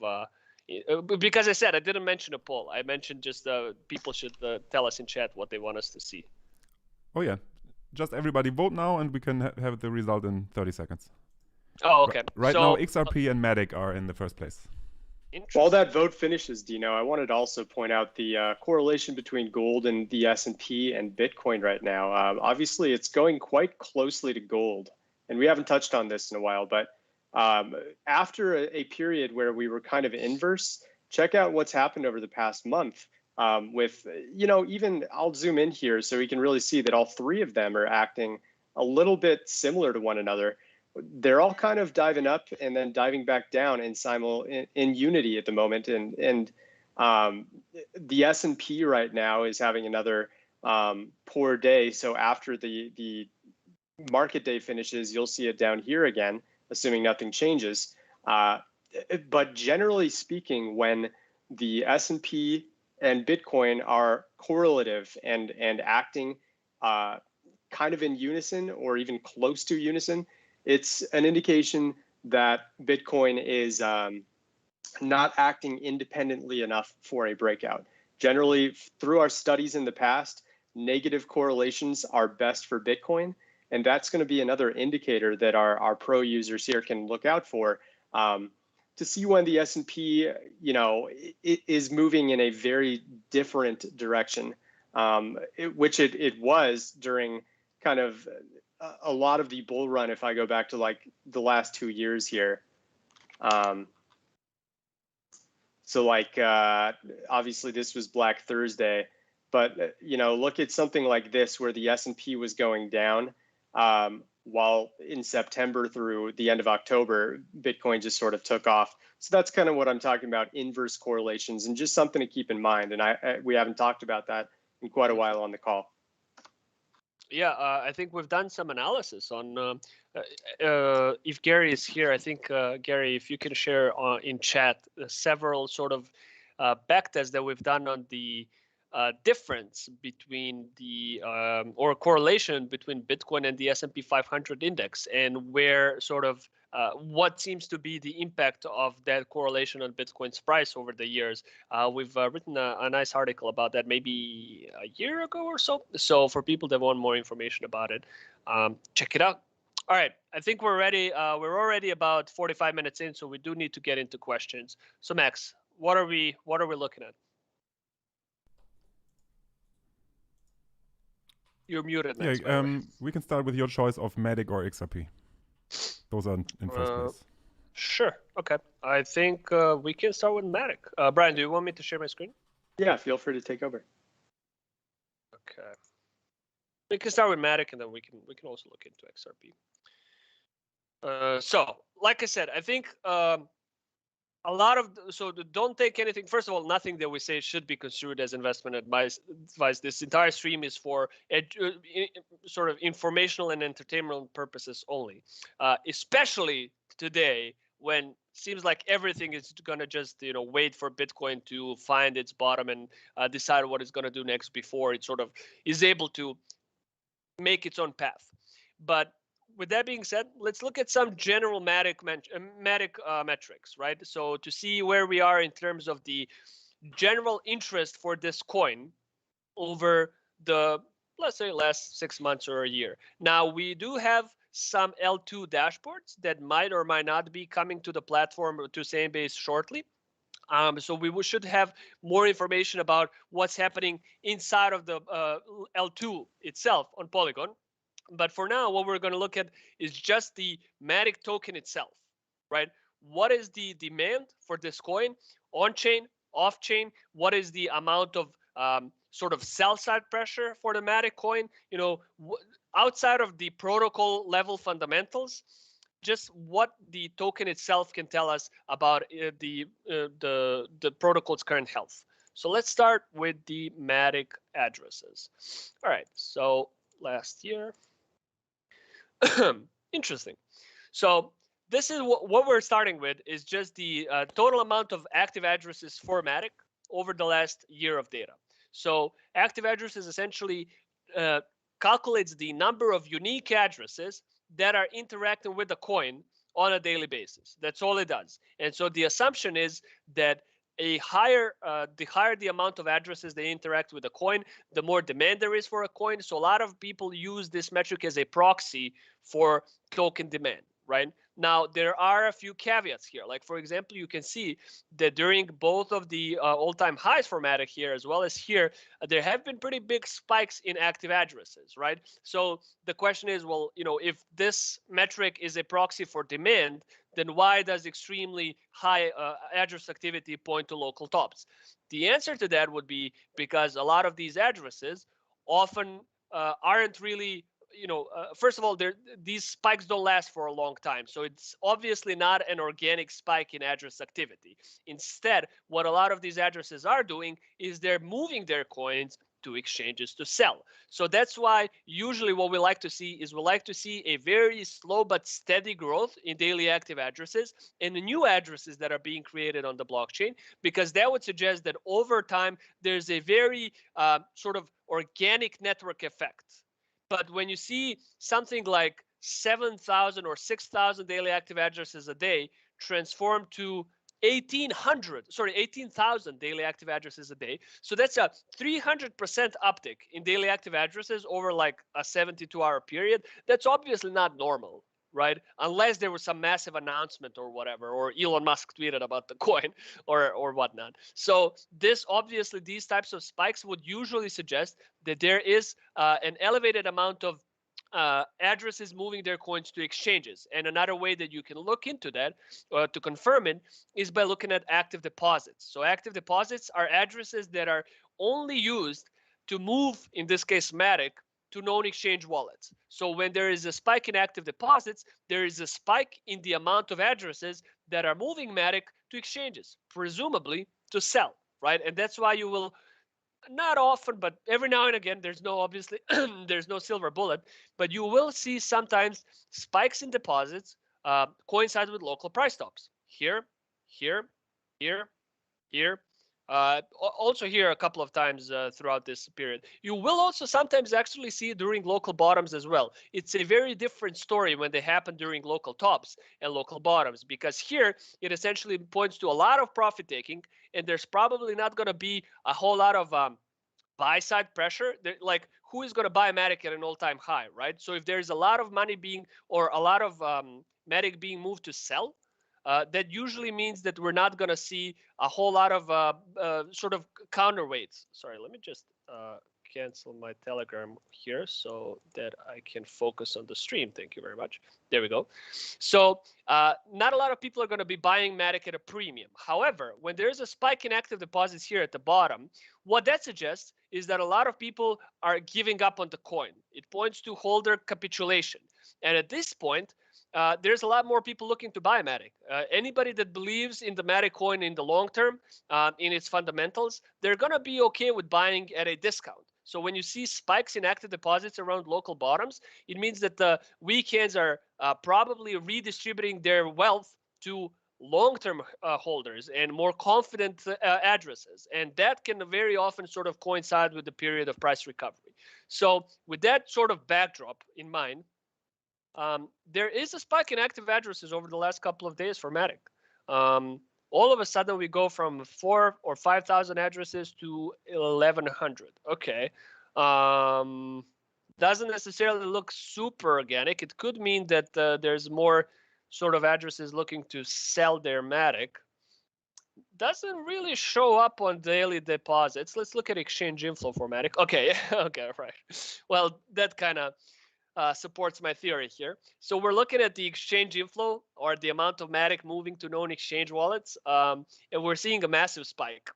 because I said I didn't mention a poll. I mentioned just people should tell us in chat what they want us to see. Oh yeah, just everybody vote now and we can have the result in 30 seconds. Oh, okay. Right now, XRP and MATIC are in the first place. While that vote finishes, Dino, I wanted to also point out the correlation between gold and the S&P and Bitcoin right now. Obviously, it's going quite closely to gold. And we haven't touched on this in a while, but after a period where we were kind of inverse, check out what's happened over the past month with, even I'll zoom in here so we can really see that all three of them are acting a little bit similar to one another. They're all kind of diving up and then diving back down in unity at the moment. And the S&P right now is having another poor day. So after the market day finishes, you'll see it down here again, assuming nothing changes. But generally speaking, when the S&P and Bitcoin are correlative and acting kind of in unison or even close to unison, it's an indication that Bitcoin is not acting independently enough for a breakout. Generally, through our studies in the past, negative correlations are best for Bitcoin. And that's going to be another indicator that our pro users here can look out for to see when the S&P, is moving in a very different direction, which it was during kind of a lot of the bull run. If I go back to like the last 2 years here, So like, obviously this was Black Thursday, but you know, look at something like this where the S&P was going down, while in September through the end of October, Bitcoin just sort of took off. So that's kind of what I'm talking about, inverse correlations, and just something to keep in mind. And we haven't talked about that in quite a while on the call. Yeah, I think we've done some analysis on, if Gary is here, I think, Gary, if you can share in chat several sort of backtests that we've done on the difference between the, or correlation between Bitcoin and the S&P 500 index, and where sort of what seems to be the impact of that correlation on Bitcoin's price over the years. We've written a nice article about that maybe a year ago or so. So for people that want more information about it, check it out. All right, I think we're ready. We're already about 45 minutes in, so we do need to get into questions. So Max, what are we looking at? You're muted, Max. Yeah, we can start with your choice of MATIC or XRP. Those are in first place. Sure. Okay. I think we can start with MATIC. Brian, do you want me to share my screen? Yeah, feel free to take over. Okay. We can start with MATIC, and then we can also look into XRP. So, like I said, I think a lot of, so don't take anything. First of all, nothing that we say should be construed as investment advice. This entire stream is for sort of informational and entertainment purposes only, especially today when it seems like everything is going to just, you know, wait for Bitcoin to find its bottom and decide what it's going to do next before it sort of is able to make its own path. But with that being said, let's look at some general MATIC metrics, right? So to see where we are in terms of the general interest for this coin over the, let's say, last 6 months or a year. Now, we do have some L2 dashboards that might or might not be coming to the platform, to Sanbase shortly. So we should have more information about what's happening inside of the L2 itself on Polygon. But for now, what we're going to look at is just the MATIC token itself, right? What is the demand for this coin on-chain, off-chain? What is the amount of sort of sell-side pressure for the MATIC coin? You know, outside of the protocol level fundamentals, just what the token itself can tell us about the protocol's current health. So let's start with the MATIC addresses. All right, so last year. Interesting. So this is what we're starting with is just the total amount of active addresses for MATIC over the last year of data. So active addresses essentially calculates the number of unique addresses that are interacting with the coin on a daily basis. That's all it does. And so the assumption is that the higher the amount of addresses they interact with a coin, the more demand there is for a coin. So a lot of people use this metric as a proxy for token demand, right? Now, there are a few caveats here. Like, for example, you can see that during both of the all-time highs for MATIC here, as well as here, there have been pretty big spikes in active addresses, right? So the question is, well, you know, if this metric is a proxy for demand, then why does extremely high address activity point to local tops? The answer to that would be because a lot of these addresses often aren't really, you know, first of all, these spikes don't last for a long time. So it's obviously not an organic spike in address activity. Instead, what a lot of these addresses are doing is they're moving their coins to exchanges to sell. So that's why usually what we like to see is we like to see a very slow but steady growth in daily active addresses and the new addresses that are being created on the blockchain, because that would suggest that over time there's a very sort of organic network effect. But when you see something like 7,000 or 6,000 daily active addresses a day transform to 18,000 daily active addresses a day. So that's a 300% uptick in daily active addresses over like a 72-hour period. That's obviously not normal, right? Unless there was some massive announcement or whatever, or Elon Musk tweeted about the coin or whatnot. So this obviously, these types of spikes would usually suggest that there is an elevated amount of addresses moving their coins to exchanges. And another way that you can look into that to confirm it is by looking at active deposits. So active deposits are addresses that are only used to move, in this case, MATIC, to known exchange wallets. So when there is a spike in active deposits, there is a spike in the amount of addresses that are moving MATIC to exchanges, presumably to sell, right? And that's why you will, not often, but every now and again, there's no, obviously, there's no silver bullet, but you will see sometimes spikes in deposits coincide with local price stops. Here, here, here, here. Also here a couple of times throughout this period. You will also sometimes actually see during local bottoms as well. It's a very different story when they happen during local tops and local bottoms, because here it essentially points to a lot of profit taking, and there's probably not going to be a whole lot of buy side pressure. Like, who is going to buy MATIC at an all-time high, right? So if there's a lot of money being, or a lot of MATIC being moved to sell, that usually means that we're not going to see a whole lot of sort of counterweights. Sorry, let me just cancel my Telegram here so that I can focus on the stream. Thank you very much. There we go. So not a lot of people are going to be buying MATIC at a premium. However, when there's a spike in active deposits here at the bottom, what that suggests is that a lot of people are giving up on the coin. It points to holder capitulation. And at this point, there's a lot more people looking to buy MATIC. Anybody that believes in the MATIC coin in the long term, in its fundamentals, they're going to be okay with buying at a discount. So when you see spikes in active deposits around local bottoms, it means that the weekends are probably redistributing their wealth to long-term holders and more confident addresses. And that can very often sort of coincide with the period of price recovery. So with that sort of backdrop in mind, there is a spike in active addresses over the last couple of days for MATIC. All of a sudden, we go from 4,000 or 5,000 addresses to 1,100. Okay. Doesn't necessarily look super organic. It could mean that there's more sort of addresses looking to sell their MATIC. Doesn't really show up on daily deposits. Let's look at exchange inflow for MATIC. Okay, okay, right. Well, that kind of supports my theory here. So we're looking at the exchange inflow, or the amount of MATIC moving to known exchange wallets, and we're seeing a massive spike.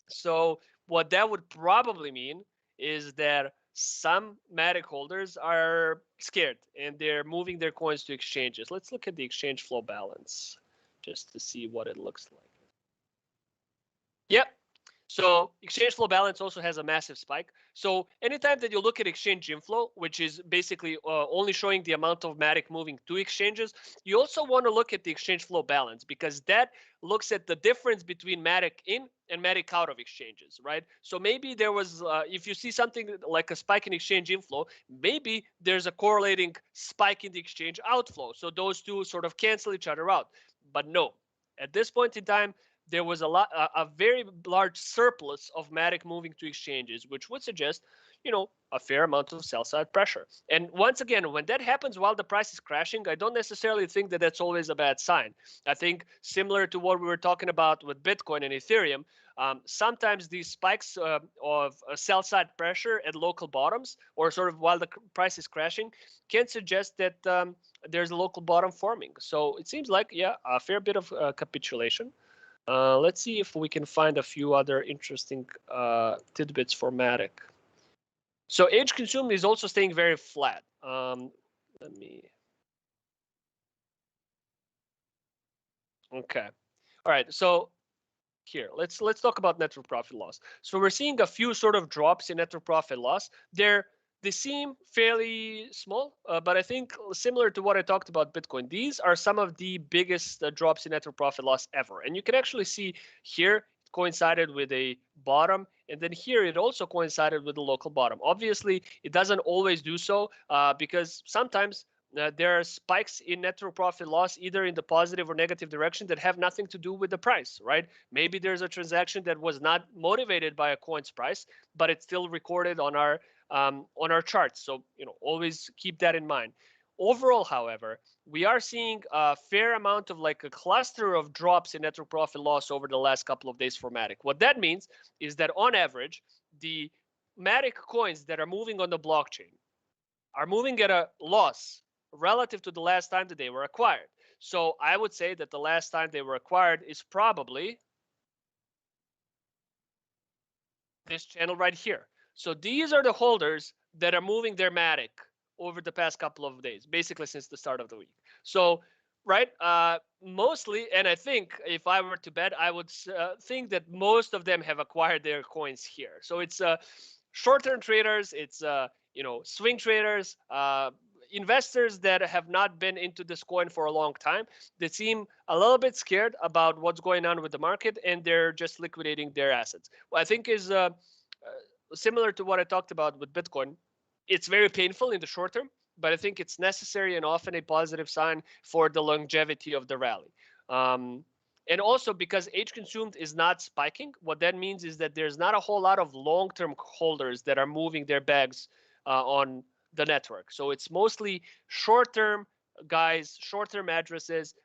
So what that would probably mean is that some MATIC holders are scared and they're moving their coins to exchanges. Let's look at the exchange flow balance just to see what it looks like. Yep. So exchange flow balance also has a massive spike. So anytime that you look at exchange inflow, which is basically only showing the amount of MATIC moving to exchanges, you also want to look at the exchange flow balance, because that looks at the difference between MATIC in and MATIC out of exchanges, right? So maybe there was, if you see something like a spike in exchange inflow, maybe there's a correlating spike in the exchange outflow. So those two sort of cancel each other out. But no, at this point in time, there was a very large surplus of MATIC moving to exchanges, which would suggest, you know, a fair amount of sell-side pressure. And once again, when that happens while the price is crashing, I don't necessarily think that that's always a bad sign. I think similar to what we were talking about with Bitcoin and Ethereum, sometimes these spikes of sell-side pressure at local bottoms, or sort of while the price is crashing, can suggest that there's a local bottom forming. So it seems like, yeah, a fair bit of capitulation. Let's see if we can find a few other interesting tidbits for MATIC. So age consumed is also staying very flat. Let me. Okay. All right. So here, let's talk about net profit loss. So we're seeing a few sort of drops in net profit loss. They seem fairly small, but I think similar to what I talked about Bitcoin, these are some of the biggest drops in net profit loss ever. And you can actually see here, it coincided with a bottom, and then here it also coincided with the local bottom. Obviously, it doesn't always do so because sometimes there are spikes in net profit loss either in the positive or negative direction that have nothing to do with the price, right? Maybe there's a transaction that was not motivated by a coin's price, but it's still recorded on our charts. So, you know, always keep that in mind. Overall, however, we are seeing a fair amount of like a cluster of drops in net profit loss over the last couple of days for MATIC. What that means is that on average, the MATIC coins that are moving on the blockchain are moving at a loss relative to the last time that they were acquired. So I would say that the last time they were acquired is probably this channel right here. So these are the holders that are moving their MATIC over the past couple of days, basically since the start of the week. So, right, mostly, and I think if I were to bet, I would think that most of them have acquired their coins here. So it's short-term traders, it's swing traders, investors that have not been into this coin for a long time. They seem a little bit scared about what's going on with the market, and they're just liquidating their assets. What I think is similar to what I talked about with Bitcoin. It's very painful in the short term, but I think it's necessary and often a positive sign for the longevity of the rally. And also because H consumed is not spiking, what that means is that there's not a whole lot of long-term holders that are moving their bags on the network. So it's mostly short-term guys, short-term addresses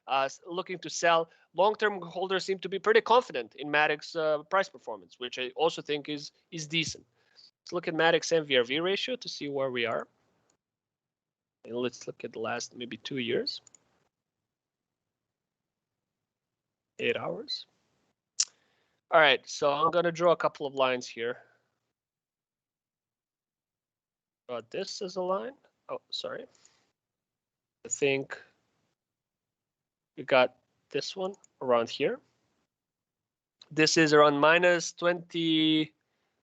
looking to sell. Long-term holders seem to be pretty confident in MATIC's price performance, which I also think is decent. Let's look at MATIC's MVRV ratio to see where we are. And let's look at the last maybe 2 years. 8 hours. All right, so I'm going to draw a couple of lines here. This is a line. Oh, sorry. I think we got this one around here. This is around minus 20,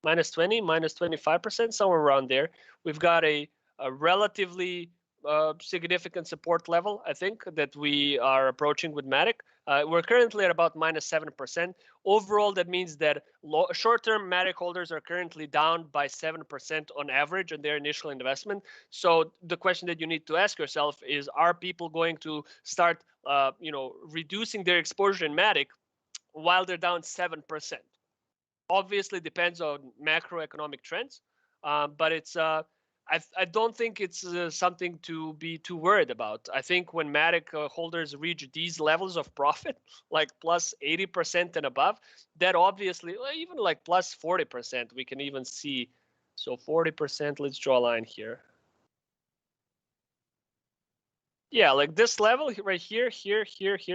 minus 25%, somewhere around there. We've got a relatively significant support level, I think, that we are approaching with MATIC. We're currently at about minus 7%. Overall, that means that short-term MATIC holders are currently down by 7% on average on their initial investment. So the question that you need to ask yourself is, are people going to start reducing their exposure in MATIC while they're down 7%? Obviously depends on macroeconomic trends, but it's I don't think it's something to be too worried about. I think when MATIC holders reach these levels of profit, like plus 80% and above, that obviously, even like plus 40%, we can even see. So 40%, let's draw a line here. Yeah, like this level right here, here,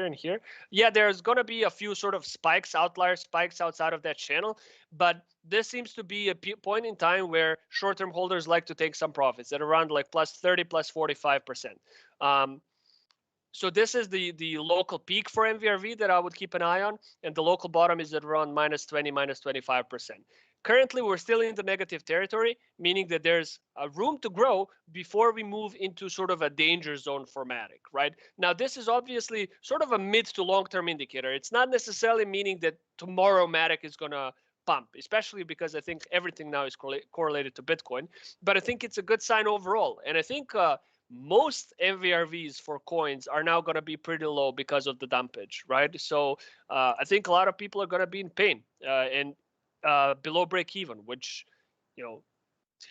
and here. Yeah, there's going to be a few sort of spikes, outlier spikes outside of that channel. But this seems to be a point in time where short-term holders like to take some profits at around like plus 30, plus 45%. So this is the local peak for MVRV that I would keep an eye on. And the local bottom is at around minus 20, minus 25%. Currently, we're still in the negative territory, meaning that there's a room to grow before we move into sort of a danger zone for MATIC, right? Now, this is obviously sort of a mid to long-term indicator. It's not necessarily meaning that tomorrow MATIC is going to pump, especially because I think everything now is correlated to Bitcoin. But I think it's a good sign overall. And I think most MVRVs for coins are now going to be pretty low because of the dumpage, right? So I think a lot of people are going to be in pain and below break even, which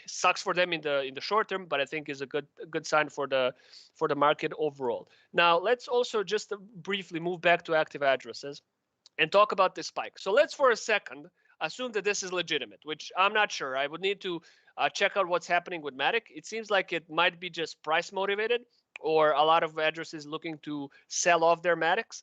sucks for them in the short term, but I think is a good sign for the market overall. Now let's also just briefly move back to active addresses and talk about this spike. So let's for a second assume that this is legitimate, which I'm not sure. I would need to check out what's happening with MATIC. It seems like it might be just price motivated, or a lot of addresses looking to sell off their MATICs.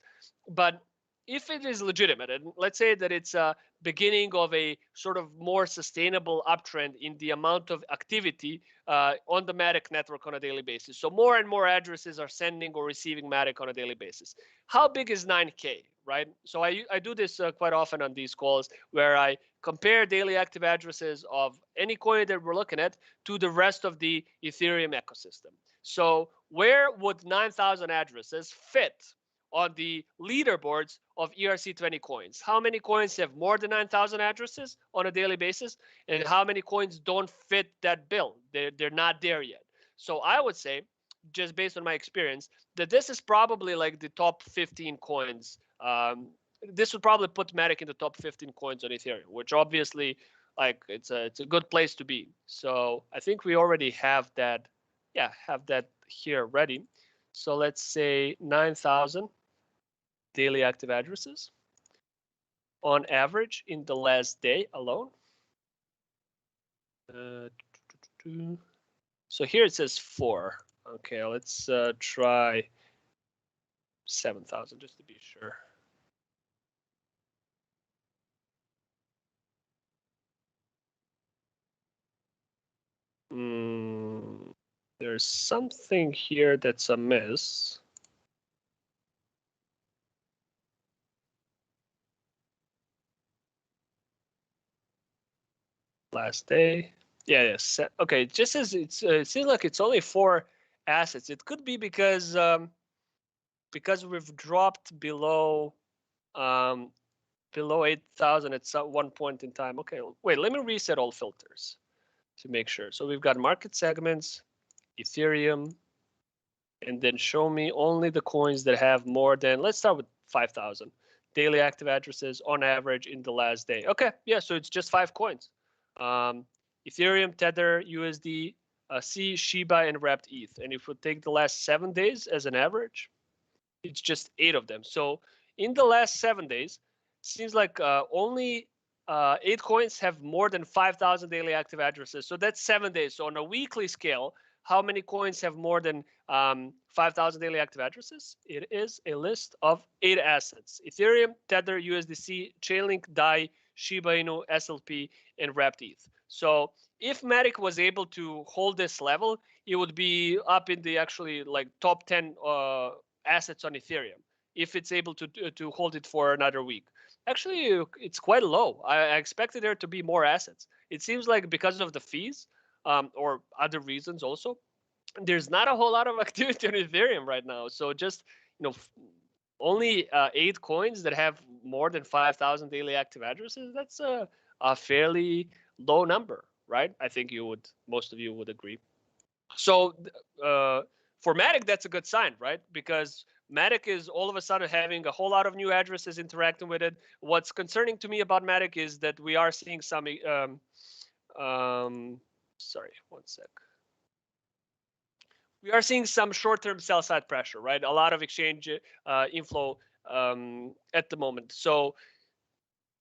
But if it is legitimate, and let's say that it's a beginning of a sort of more sustainable uptrend in the amount of activity on the MATIC network on a daily basis. So more and more addresses are sending or receiving MATIC on a daily basis. How big is 9K, right? So I do this quite often on these calls where I compare daily active addresses of any coin that we're looking at to the rest of the Ethereum ecosystem. So where would 9,000 addresses fit on the leaderboards of ERC20 coins? How many coins have more than 9,000 addresses on a daily basis? And how many coins don't fit that bill? They're not there yet. So I would say, just based on my experience, that this is probably like the top 15 coins. This would probably put MATIC in the top 15 coins on Ethereum, which obviously, like, it's a good place to be. So I think we already have that. Yeah, have that here ready. So let's say 9,000 daily active addresses on average in the last day alone. So here it says 4. Okay, let's try 7,000 just to be sure. There's something here that's amiss. Last day. Yeah, yes. Okay, just as it seems like it's only 4 assets. It could be because we've dropped below 8,000 at one point in time. Okay, wait, let me reset all filters to make sure. So we've got market segments, Ethereum, and then show me only the coins that have more than, let's start with 5,000 daily active addresses on average in the last day. Okay, yeah, so it's just 5 coins. Ethereum, Tether, USD, C, Shiba, and wrapped ETH. And if we take the last 7 days as an average, it's just 8 of them. So in the last 7 days, it seems like only 8 coins have more than 5,000 daily active addresses. So that's 7 days. So on a weekly scale, how many coins have more than 5,000 daily active addresses? It is a list of 8 assets: Ethereum, Tether, USDC, Chainlink, DAI, Shiba Inu, SLP, and wrapped ETH. So if MATIC was able to hold this level, it would be up in the actually like top 10 assets on Ethereum if it's able to hold it for another week. Actually, it's quite low. I expected there to be more assets. It seems like because of the fees or other reasons also, there's not a whole lot of activity on Ethereum right now. So just, only 8 coins that have more than 5,000 daily active addresses, that's a fairly low number, right? I think most of you would agree. So for MATIC, that's a good sign, right? Because MATIC is all of a sudden having a whole lot of new addresses interacting with it. What's concerning to me about MATIC is that we are seeing some, sorry, one sec. We are seeing some short-term sell-side pressure, right? A lot of exchange inflow at the moment. So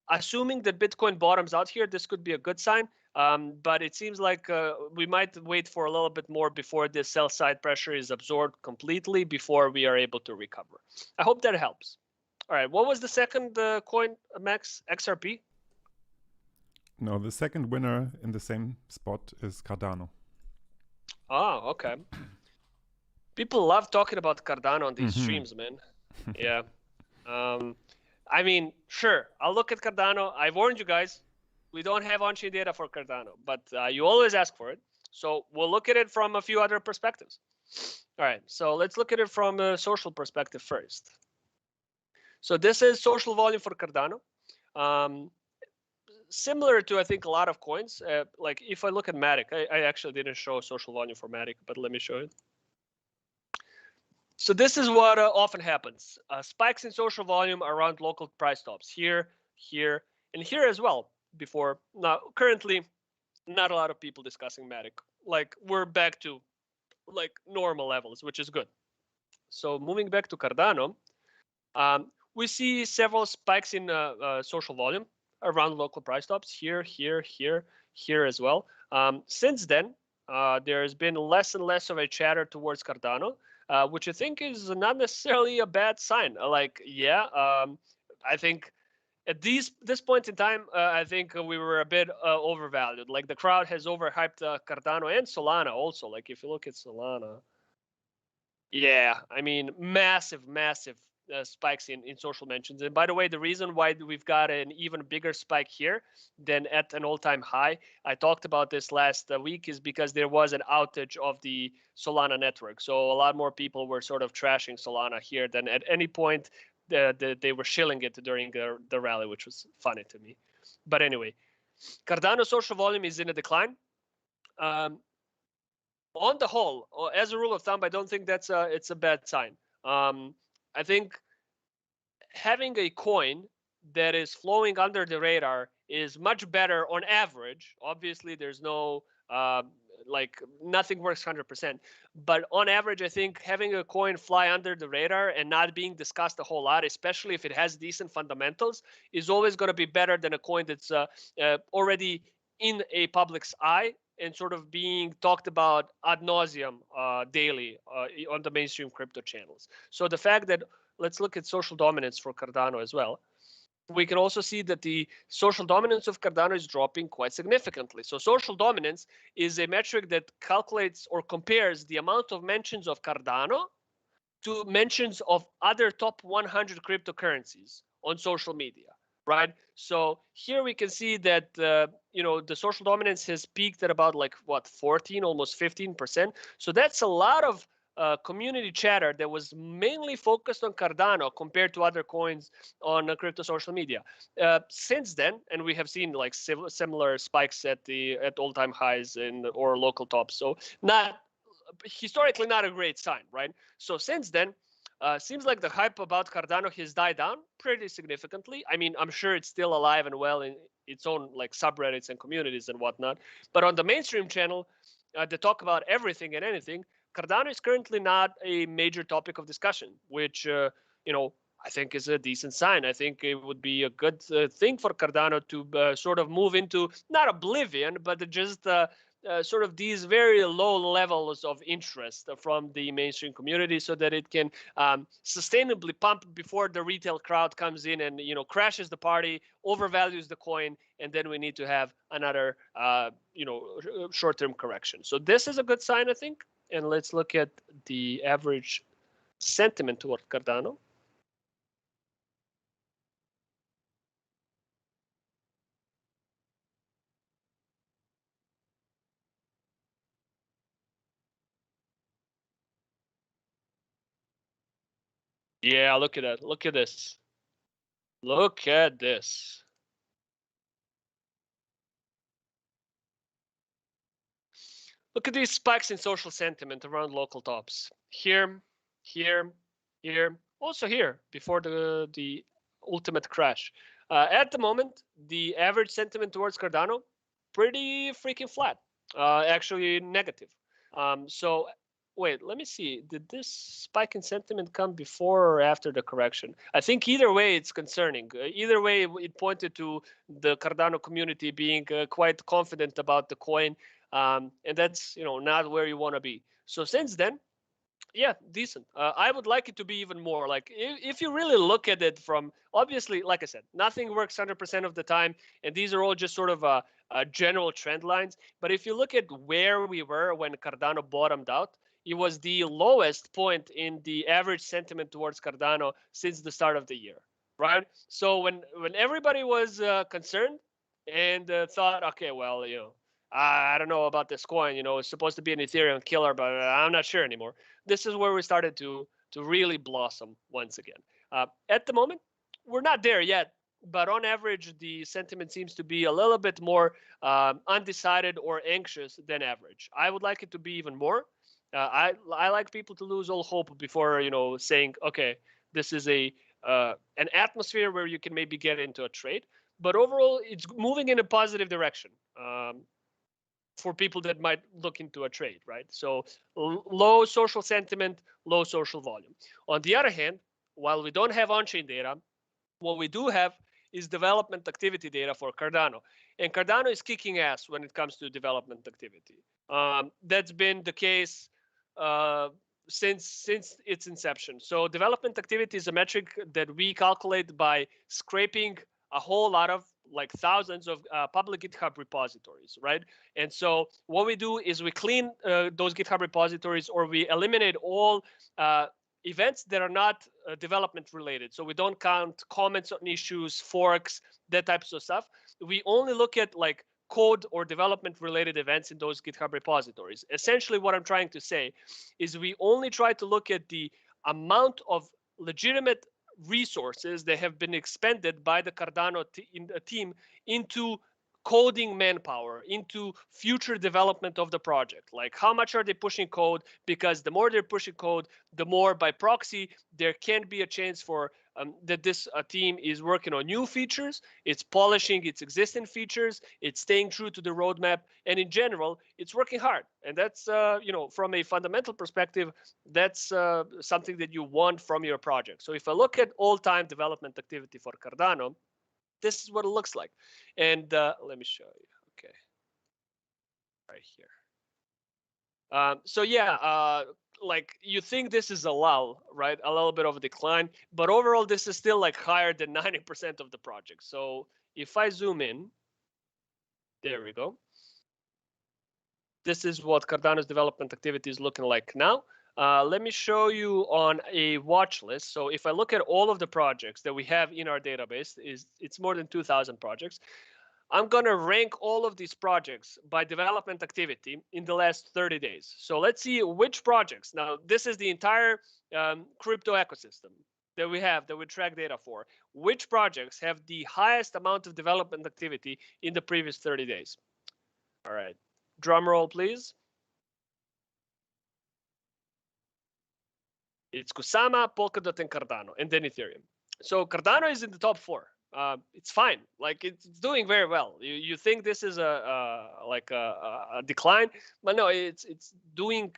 assuming that Bitcoin bottoms out here, this could be a good sign. But it seems like we might wait for a little bit more before this sell-side pressure is absorbed completely before we are able to recover. I hope that helps. All right, what was the second coin, Max? XRP? No, the second winner in the same spot is Cardano. Oh, okay. People love talking about Cardano on these streams, man. Yeah. I mean, sure, I'll look at Cardano. I've warned you guys. We don't have on-chain data for Cardano, but you always ask for it. So we'll look at it from a few other perspectives. All right, so let's look at it from a social perspective first. So this is social volume for Cardano. Similar to, I think, a lot of coins. Like if I look at MATIC, I actually didn't show social volume for MATIC, but let me show it. So this is what often happens. Spikes in social volume around local price tops here, here, and here as well. Before now, currently, not a lot of people discussing MATIC. Like we're back to like normal levels, which is good. So moving back to Cardano, we see several spikes in social volume around local price tops here, here, here, here as well. Since then, there has been less and less of a chatter towards Cardano, which I think is not necessarily a bad sign. I think at this point in time, I think we were a bit overvalued. Like the crowd has overhyped Cardano and Solana also. Like if you look at Solana, yeah, I mean, massive spikes in social mentions. And by the way, the reason why we've got an even bigger spike here than at an all-time high, I talked about this last week, is because there was an outage of the Solana network. So a lot more people were sort of trashing Solana here than at any point they were shilling it during the rally, which was funny to me. But anyway, Cardano social volume is in a decline. On the whole, as a rule of thumb, I don't think it's a bad sign. I think having a coin that is flowing under the radar is much better on average. Obviously, there's no like nothing works 100%, but on average, I think having a coin fly under the radar and not being discussed a whole lot, especially if it has decent fundamentals, is always going to be better than a coin that's already in a public's eye and sort of being talked about ad nauseum daily on the mainstream crypto channels. So the fact that, let's look at social dominance for Cardano as well. We can also see that the social dominance of Cardano is dropping quite significantly. So social dominance is a metric that calculates or compares the amount of mentions of Cardano to mentions of other top 100 cryptocurrencies on social media, right? So here we can see that the social dominance has peaked at about like what 14, almost 15%. So that's a lot of community chatter that was mainly focused on Cardano compared to other coins on crypto social media. Since then, and we have seen like similar spikes at all-time highs or local tops. So historically not a great sign, right? So since then, seems like the hype about Cardano has died down pretty significantly. I mean, I'm sure it's still alive and well in its own like subreddits and communities and whatnot. But on the mainstream channel, they talk about everything and anything. Cardano is currently not a major topic of discussion, which I think is a decent sign. I think it would be a good thing for Cardano to sort of move into not oblivion, but just sort of these very low levels of interest from the mainstream community, so that it can sustainably pump before the retail crowd comes in and crashes the party, overvalues the coin, and then we need to have another short-term correction. So this is a good sign, I think. And let's look at the average sentiment toward Cardano. Yeah, look at that. Look at this. Look at this. Look at these spikes in social sentiment around local tops. Here, here, here, also here before the ultimate crash. At the moment, the average sentiment towards Cardano, pretty freaking flat. Actually negative. So wait, let me see. Did this spike in sentiment come before or after the correction? I think either way it's concerning. Either way, it pointed to the Cardano community being quite confident about the coin, and that's not where you want to be. So since then, yeah, decent. I would like it to be even more. Like if you really look at it from, obviously, like I said, nothing works 100% of the time, and these are all just sort of general trend lines. But if you look at where we were when Cardano bottomed out, it was the lowest point in the average sentiment towards Cardano since the start of the year, right? So when everybody was concerned and thought, okay, well, I don't know about this coin, it's supposed to be an Ethereum killer, but I'm not sure anymore. This is where we started to really blossom once again. At the moment, we're not there yet, but on average, the sentiment seems to be a little bit more undecided or anxious than average. I would like it to be even more. I like people to lose all hope before saying, okay, this is an atmosphere where you can maybe get into a trade. But overall, it's moving in a positive direction. For people that might look into a trade, right? So low social sentiment, low social volume. On the other hand, while we don't have on-chain data, what we do have is development activity data for Cardano. And Cardano is kicking ass when it comes to development activity. That's been the case since its inception. So development activity is a metric that we calculate by scraping a whole lot of like thousands of public GitHub repositories, right? And so what we do is we clean those GitHub repositories, or we eliminate all events that are not development related. So we don't count comments on issues, forks, that types of stuff. We only look at like code or development related events in those GitHub repositories. Essentially what I'm trying to say is we only try to look at the amount of legitimate resources that have been expended by the Cardano team into coding manpower, into future development of the project. Like how much are they pushing code? Because the more they're pushing code, the more by proxy there can be a chance for that this team is working on new features, it's polishing its existing features, it's staying true to the roadmap, and in general, it's working hard. And that's, from a fundamental perspective, that's something that you want from your project. So if I look at all-time development activity for Cardano, this is what it looks like. And let me show you. Okay. right here. So yeah, like you think this is a lull, right? A little bit of a decline, but overall this is still like higher than 90% of the project. So if I zoom in, there we go. This is what Cardano's development activity is looking like now. Let me show you on a watch list. So if I look at all of the projects that we have in our database, it's more than 2,000 projects. I'm going to rank all of these projects by development activity in the last 30 days. So let's see which projects. Now, this is the entire crypto ecosystem that we have, that we track data for. Which projects have the highest amount of development activity in the previous 30 days? All right. Drum roll, please. It's Kusama, Polkadot, and Cardano, and then Ethereum. So Cardano is in the top 4. It's fine. Like it's doing very well. You think this is a decline, but no, it's doing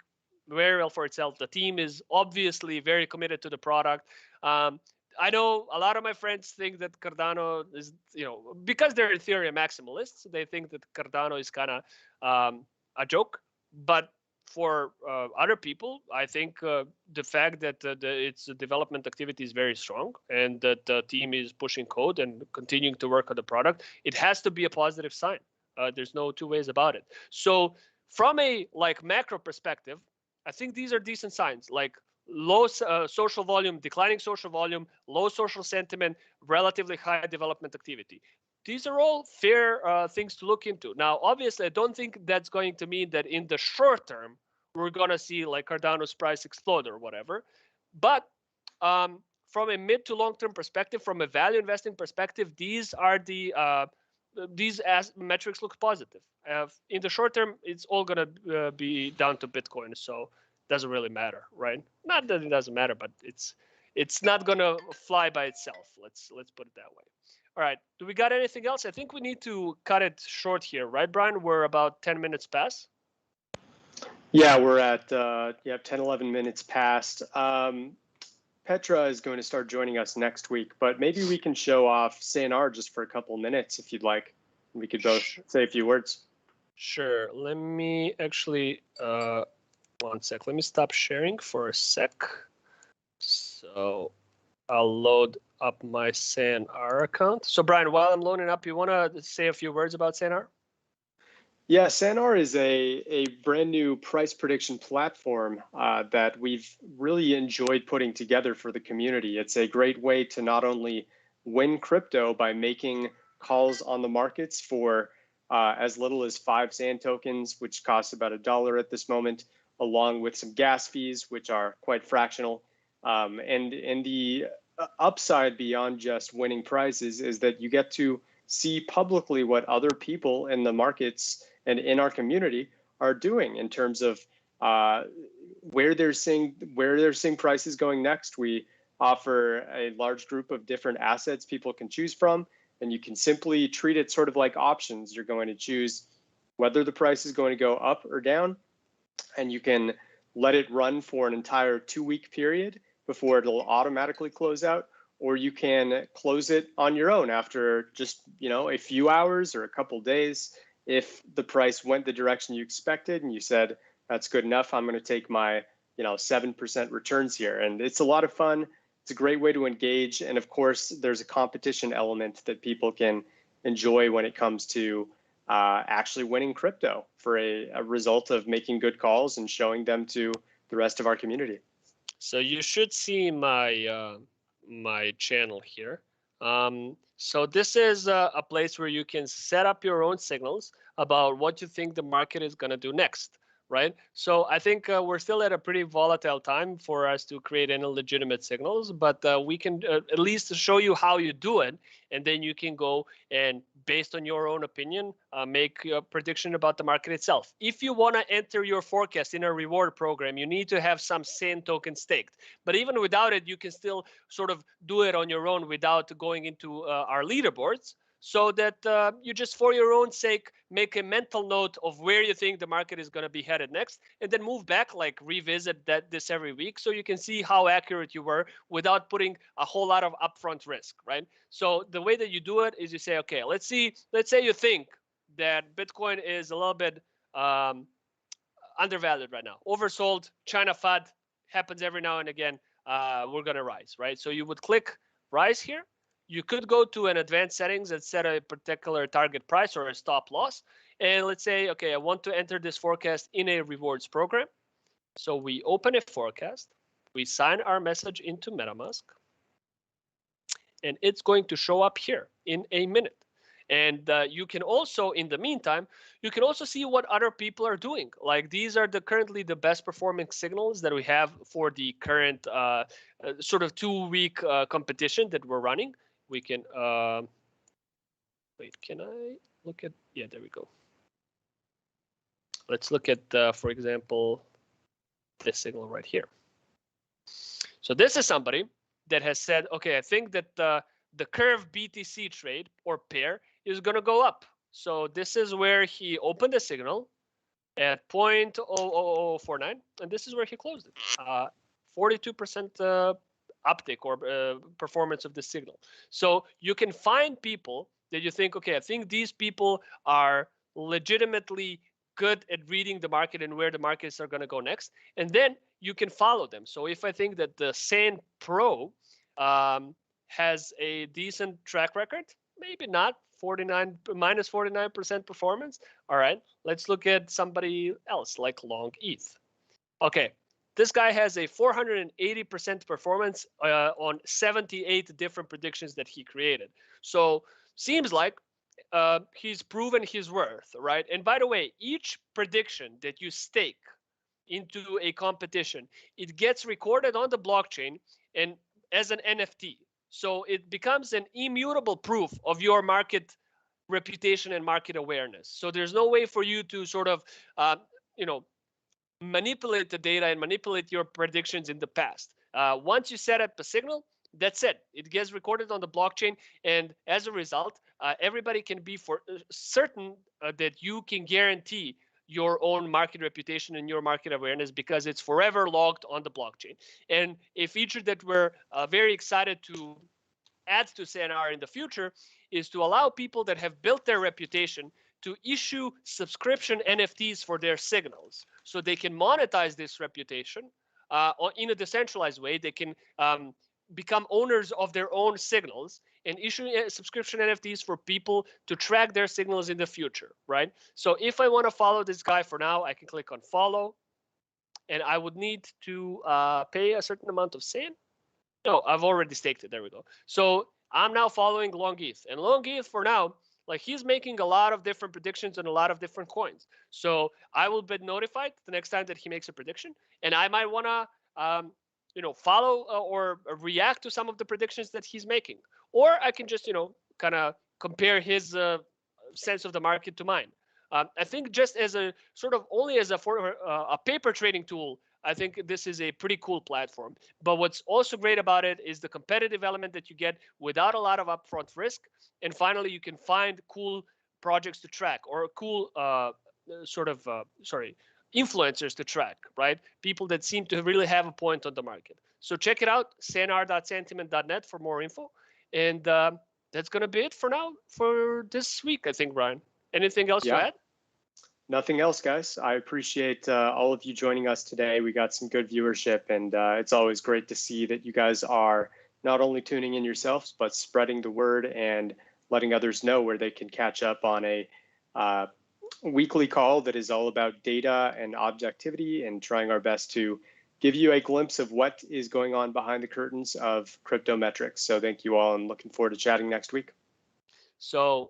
very well for itself. The team is obviously very committed to the product. I know a lot of my friends think that Cardano is, because they're Ethereum maximalists, they think that Cardano is kind of a joke. But for other people, I think the fact that its development activity is very strong and that the team is pushing code and continuing to work on the product, it has to be a positive sign. There's no two ways about it. So from a macro perspective, I think these are decent signs, like low social volume, declining social volume, low social sentiment, relatively high development activity. These are all fair things to look into. Now, obviously, I don't think that's going to mean that in the short term, we're going to see like Cardano's price explode or whatever. But from a mid to long-term perspective, from a value investing perspective, these are these metrics look positive. In the short term, it's all going to be down to Bitcoin. So it doesn't really matter, right? Not that it doesn't matter, but it's not going to fly by itself. Let's put it that way. All right. Do we got anything else? I think we need to cut it short here, right, Brian? We're about 10 minutes past. Yeah, we're at 10, 11 minutes past. Petra is going to start joining us next week, but maybe we can show off SanR just for a couple minutes if you'd like. We could both say a few words. Sure. Let me actually, one sec. Let me stop sharing for a sec. So I'll load up my SanR account. So Brian, while I'm loading up, you want to say a few words about SanR? Yeah, SanR is a brand new price prediction platform that we've really enjoyed putting together for the community. It's a great way to not only win crypto by making calls on the markets for as little as 5 SAN tokens, which costs about $1 at this moment, along with some gas fees, which are quite fractional. And the upside beyond just winning prizes is that you get to see publicly what other people in the markets and in our community are doing in terms of where they're seeing prices going next. We offer a large group of different assets people can choose from, and you can simply treat it sort of like options. You're going to choose whether the price is going to go up or down, and you can let it run for an entire 2-week period before it'll automatically close out, or you can close it on your own after just a few hours or a couple days. If the price went the direction you expected and you said, that's good enough, I'm going to take my 7% returns here. And it's a lot of fun. It's a great way to engage. And of course, there's a competition element that people can enjoy when it comes to actually winning crypto for a result of making good calls and showing them to the rest of our community. So you should see my my channel here. So this is a place where you can set up your own signals about what you think the market is going to do next, right? So I think we're still at a pretty volatile time for us to create any legitimate signals, but we can at least show you how you do it, and then you can go and, based on your own opinion, make a prediction about the market itself. If you want to enter your forecast in a reward program, you need to have some SAN token staked. But even without it, you can still sort of do it on your own without going into our leaderboards, so that you just, for your own sake, make a mental note of where you think the market is going to be headed next, and then move back, like revisit this every week, so you can see how accurate you were without putting a whole lot of upfront risk, right? So the way that you do it is you say, okay, let's say you think that Bitcoin is a little bit undervalued right now. Oversold. China FUD happens every now and again. We're gonna rise, right? So you would click rise here. You could go to an advanced settings and set a particular target price or a stop loss. And let's say, okay, I want to enter this forecast in a rewards program. So we open a forecast. We sign our message into MetaMask. And it's going to show up here in a minute. And you can also, in the meantime, you can also see what other people are doing. Like these are currently the best performing signals that we have for the current sort of 2-week competition that we're running. We can, wait, can I look at, yeah, there we go. Let's look at, for example, this signal right here. So this is somebody that has said, okay, I think that the curve BTC trade or pair is going to go up. So this is where he opened the signal at 0.00049, and this is where he closed it. 42% uptick or performance of the signal. So you can find people that you think, okay, I think these people are legitimately good at reading the market and where the markets are going to go next, and then you can follow them. So if I think that the SanR Pro has a decent track record, maybe not, minus 49% performance. All right, let's look at somebody else like long ETH. Okay, this guy has a 480% performance on 78 different predictions that he created. So seems like he's proven his worth, right? And by the way, each prediction that you stake into a competition, it gets recorded on the blockchain and as an NFT. So it becomes an immutable proof of your market reputation and market awareness. So there's no way for you to sort of, manipulate the data and manipulate your predictions in the past. Once you set up a signal, that's it. It gets recorded on the blockchain, and as a result, everybody can be for certain that you can guarantee your own market reputation and your market awareness because it's forever logged on the blockchain. And a feature that we're very excited to add to SanR in the future is to allow people that have built their reputation to issue subscription NFTs for their signals, so they can monetize this reputation in a decentralized way. They can become owners of their own signals and issue subscription NFTs for people to track their signals in the future, right? So if I want to follow this guy for now, I can click on follow, and I would need to pay a certain amount of SAN. No, I've already staked it. There we go. So I'm now following long ETH, and long ETH for now, like he's making a lot of different predictions on a lot of different coins. So I will be notified the next time that he makes a prediction, and I might want to, follow or react to some of the predictions that he's making, or I can just, kind of compare his sense of the market to mine. I think just as a sort of only as a paper trading tool, I think this is a pretty cool platform. But what's also great about it is the competitive element that you get without a lot of upfront risk. And finally, you can find cool projects to track or cool influencers to track, right? People that seem to really have a point on the market. So check it out, sanr.santiment.net for more info. And that's going to be it for now for this week, I think, Brian. Anything else to add? Nothing else, guys. I appreciate all of you joining us today. We got some good viewership, and it's always great to see that you guys are not only tuning in yourselves, but spreading the word and letting others know where they can catch up on a weekly call that is all about data and objectivity and trying our best to give you a glimpse of what is going on behind the curtains of crypto metrics. So thank you all, and looking forward to chatting next week. So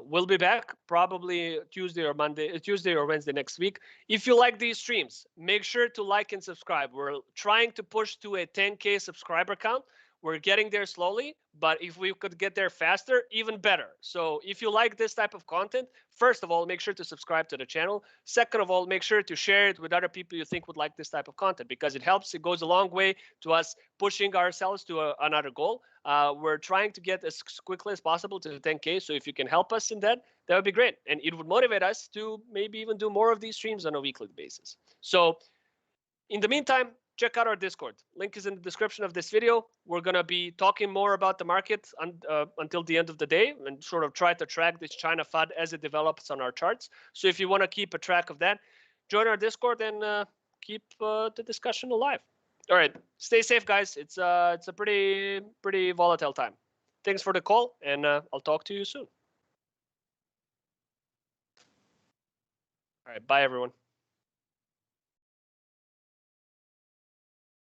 we'll be back probably Tuesday or Wednesday next week. If you like these streams, make sure to like and subscribe. We're trying to push to a 10K subscriber count. We're getting there slowly, but if we could get there faster, even better. So if you like this type of content, first of all, make sure to subscribe to the channel. Second of all, make sure to share it with other people you think would like this type of content, because it helps. It goes a long way to us pushing ourselves to another goal. We're trying to get as quickly as possible to 10K. So if you can help us in that, that would be great. And it would motivate us to maybe even do more of these streams on a weekly basis. So in the meantime, check out our Discord. Link is in the description of this video. We're going to be talking more about the market until the end of the day and sort of try to track this China FUD as it develops on our charts. So if you want to keep a track of that, join our Discord and keep the discussion alive. All right, stay safe, guys. It's a pretty volatile time. Thanks for the call, and I'll talk to you soon. All right, bye, everyone.